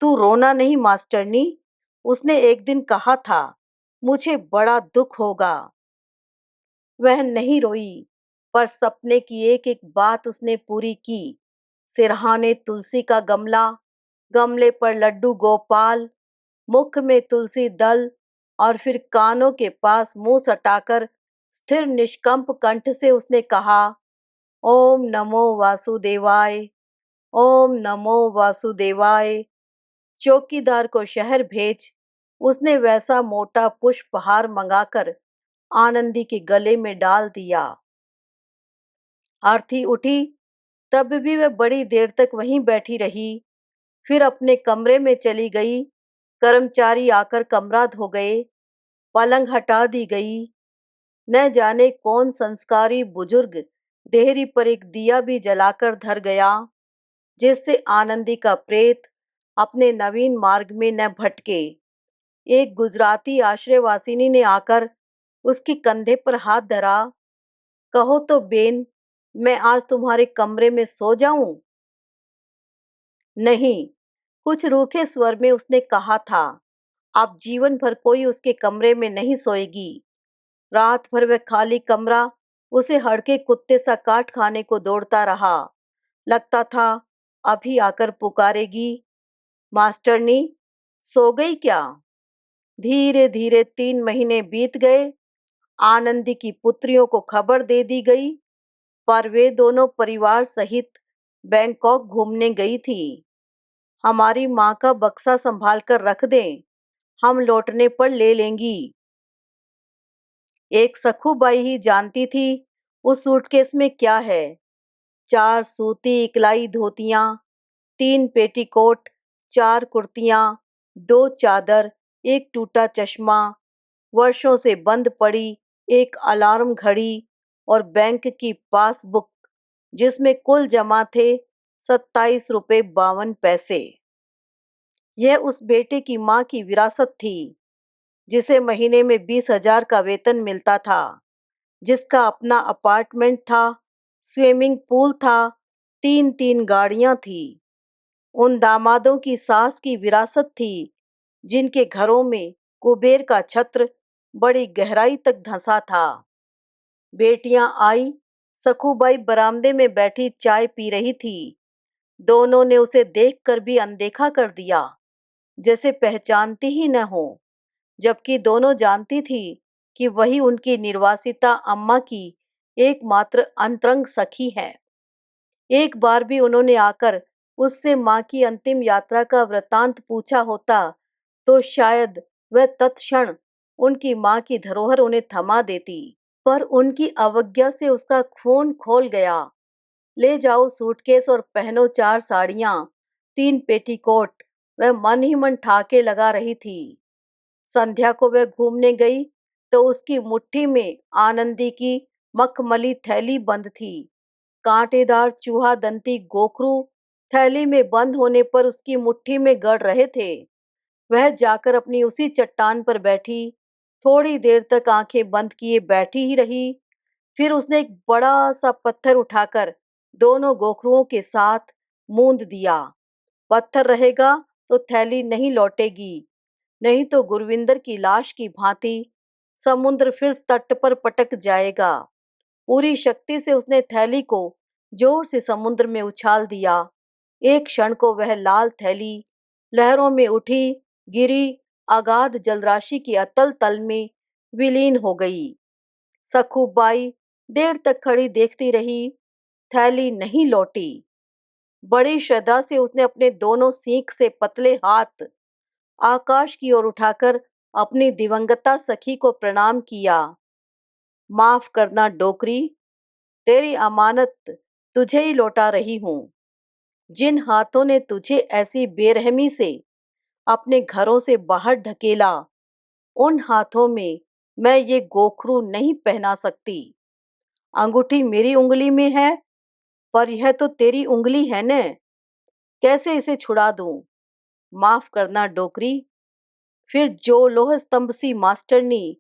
तू रोना नहीं मास्टरनी, उसने एक दिन कहा था, मुझे बड़ा दुख होगा। वह नहीं रोई, पर सपने की एक एक बात उसने पूरी की। सिरहाने तुलसी का गमला, गमले पर लड्डू गोपाल, मुख में तुलसी दल, और फिर कानों के पास मुंह सटाकर स्थिर निष्कंप कंठ से उसने कहा, ओम नमो वासुदेवाय, ओम नमो वासुदेवाय। चौकीदार को शहर भेज, उसने वैसा मोटा पुष्पहार मंगाकर आनंदी के गले में डाल दिया। आरती उठी, तब भी वह बड़ी देर तक वहीं बैठी रही, फिर अपने कमरे में चली गई। कर्मचारी आकर कमरा धो गए, पलंग हटा दी गई। न जाने कौन संस्कारी बुजुर्ग देहरी पर एक दिया भी जलाकर धर गया, जिससे आनंदी का प्रेत अपने नवीन मार्ग में न भटके। एक गुजराती आश्रयवासिनी ने आकर उसके कंधे पर हाथ धरा। कहो तो बेन, मैं आज तुम्हारे कमरे में सो जाऊं? नहीं, कुछ रूखे स्वर में उसने कहा था। अब जीवन भर कोई उसके कमरे में नहीं सोएगी। रात भर वह खाली कमरा उसे हड़के कुत्ते सा काट खाने को दौड़ता रहा। लगता था अभी आकर पुकारेगी, मास्टरनी सो गई क्या? धीरे धीरे 3 महीने बीत गए। आनंदी की पुत्रियों को खबर दे दी गई, पर वे दोनों परिवार सहित बैंकॉक घूमने गई थी। हमारी माँ का बक्सा संभाल कर रख दें, हम लौटने पर ले लेंगी। एक सखूबाई ही जानती थी उस सूटकेस में क्या है। 4 सूती इकलाई धोतियां, 3 पेटीकोट, 4 कुर्तियां, 2 चादर, एक टूटा चश्मा, वर्षों से बंद पड़ी एक अलार्म घड़ी और बैंक की पासबुक, जिसमें कुल जमा थे 27 रुपए 52 पैसे। यह उस बेटे की माँ की विरासत थी, जिसे महीने में 20,000 का वेतन मिलता था, जिसका अपना अपार्टमेंट था, स्विमिंग पूल था, 3-3 गाड़ियां थी। उन दामादों की सास की विरासत थी, जिनके घरों में कुबेर का छत्र बड़ी गहराई तक धंसा था। बेटियां आई, सखूबाई बरामदे में बैठी चाय पी रही थी। दोनों ने उसे देखकर भी अनदेखा कर दिया, जैसे पहचानती ही न हो, जबकि दोनों जानती थी कि वही उनकी निर्वासिता अम्मा की एकमात्र अंतरंग सखी है। एक बार भी उन्होंने आकर उससे माँ की अंतिम यात्रा का वृतांत पूछा होता, तो शायद वह तत्क्षण उनकी माँ की धरोहर उन्हें थमा देती। पर उनकी अवज्ञा से उसका खून खौल गया। ले जाओ सूटकेस और पहनो 4 साड़ियां, 3 पेटीकोट, वह मन ही मन ठाके लगा रही थी। संध्या को वह घूमने गई तो उसकी मुट्ठी में आनंदी की मखमली थैली बंद थी। कांटेदार चूहा दंती गोखरू थैली में बंद होने पर उसकी मुट्ठी में गड़ रहे थे। वह जाकर अपनी उसी चट्टान पर बैठी, थोड़ी देर तक आंखें बंद किए बैठी ही रही। फिर उसने एक बड़ा सा पत्थर उठाकर दोनों गोखरुओं के साथ मूंद दिया। पत्थर रहेगा तो थैली नहीं लौटेगी, नहीं तो गुरविंदर की लाश की भांति समुद्र फिर तट पर पटक जाएगा। पूरी शक्ति से उसने थैली को जोर से समुद्र में उछाल दिया। एक क्षण को वह लाल थैली लहरों में उठी, गिरी, अगाध जलराशि की अतल तल में विलीन हो गई। सखूबाई देर तक खड़ी देखती रही, थैली नहीं लौटी। बड़ी श्रद्धा से उसने अपने दोनों सींग से पतले हाथ आकाश की ओर उठाकर अपनी दिवंगता सखी को प्रणाम किया। माफ करना डोकरी, तेरी अमानत तुझे ही लौटा रही हूं। जिन हाथों ने तुझे ऐसी बेरहमी से अपने घरों से बाहर ढकेला, उन हाथों में मैं ये गोखरू नहीं पहना सकती। अंगूठी मेरी उंगली में है, पर यह तो तेरी उंगली है न, कैसे इसे छुड़ा दूं? माफ करना डोकरी। फिर जो लोह स्तंभ सी मास्टरनी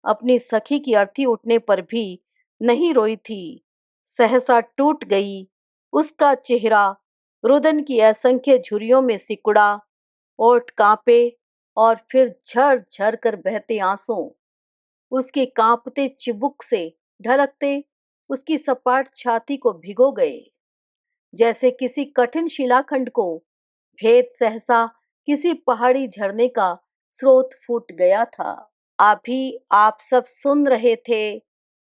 अपनी सखी की अर्थी उठने पर भी नहीं रोई थी, सहसा टूट गई। उसका चेहरा रुदन की असंख्य झुर्रियों में सिकुड़ा, ओठ कांपे और फिर झर झर कर बहते आंसू उसके कांपते चिबुक से ढलकते उसकी सपाट छाती को भिगो गए। जैसे किसी कठिन शिलाखंड को भेद सहसा किसी पहाड़ी झरने का स्रोत फूट गया था। अभी आप सब सुन रहे थे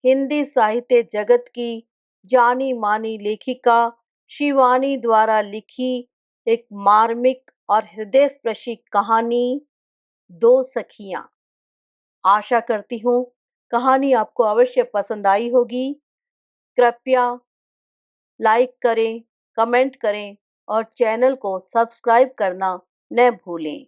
हिंदी साहित्य जगत की जानी मानी लेखिका शिवानी द्वारा लिखी एक मार्मिक और हृदय स्पर्शी कहानी, दो सखियां। आशा करती हूँ कहानी आपको अवश्य पसंद आई होगी। कृपया लाइक करें, कमेंट करें और चैनल को सब्सक्राइब करना न भूलें।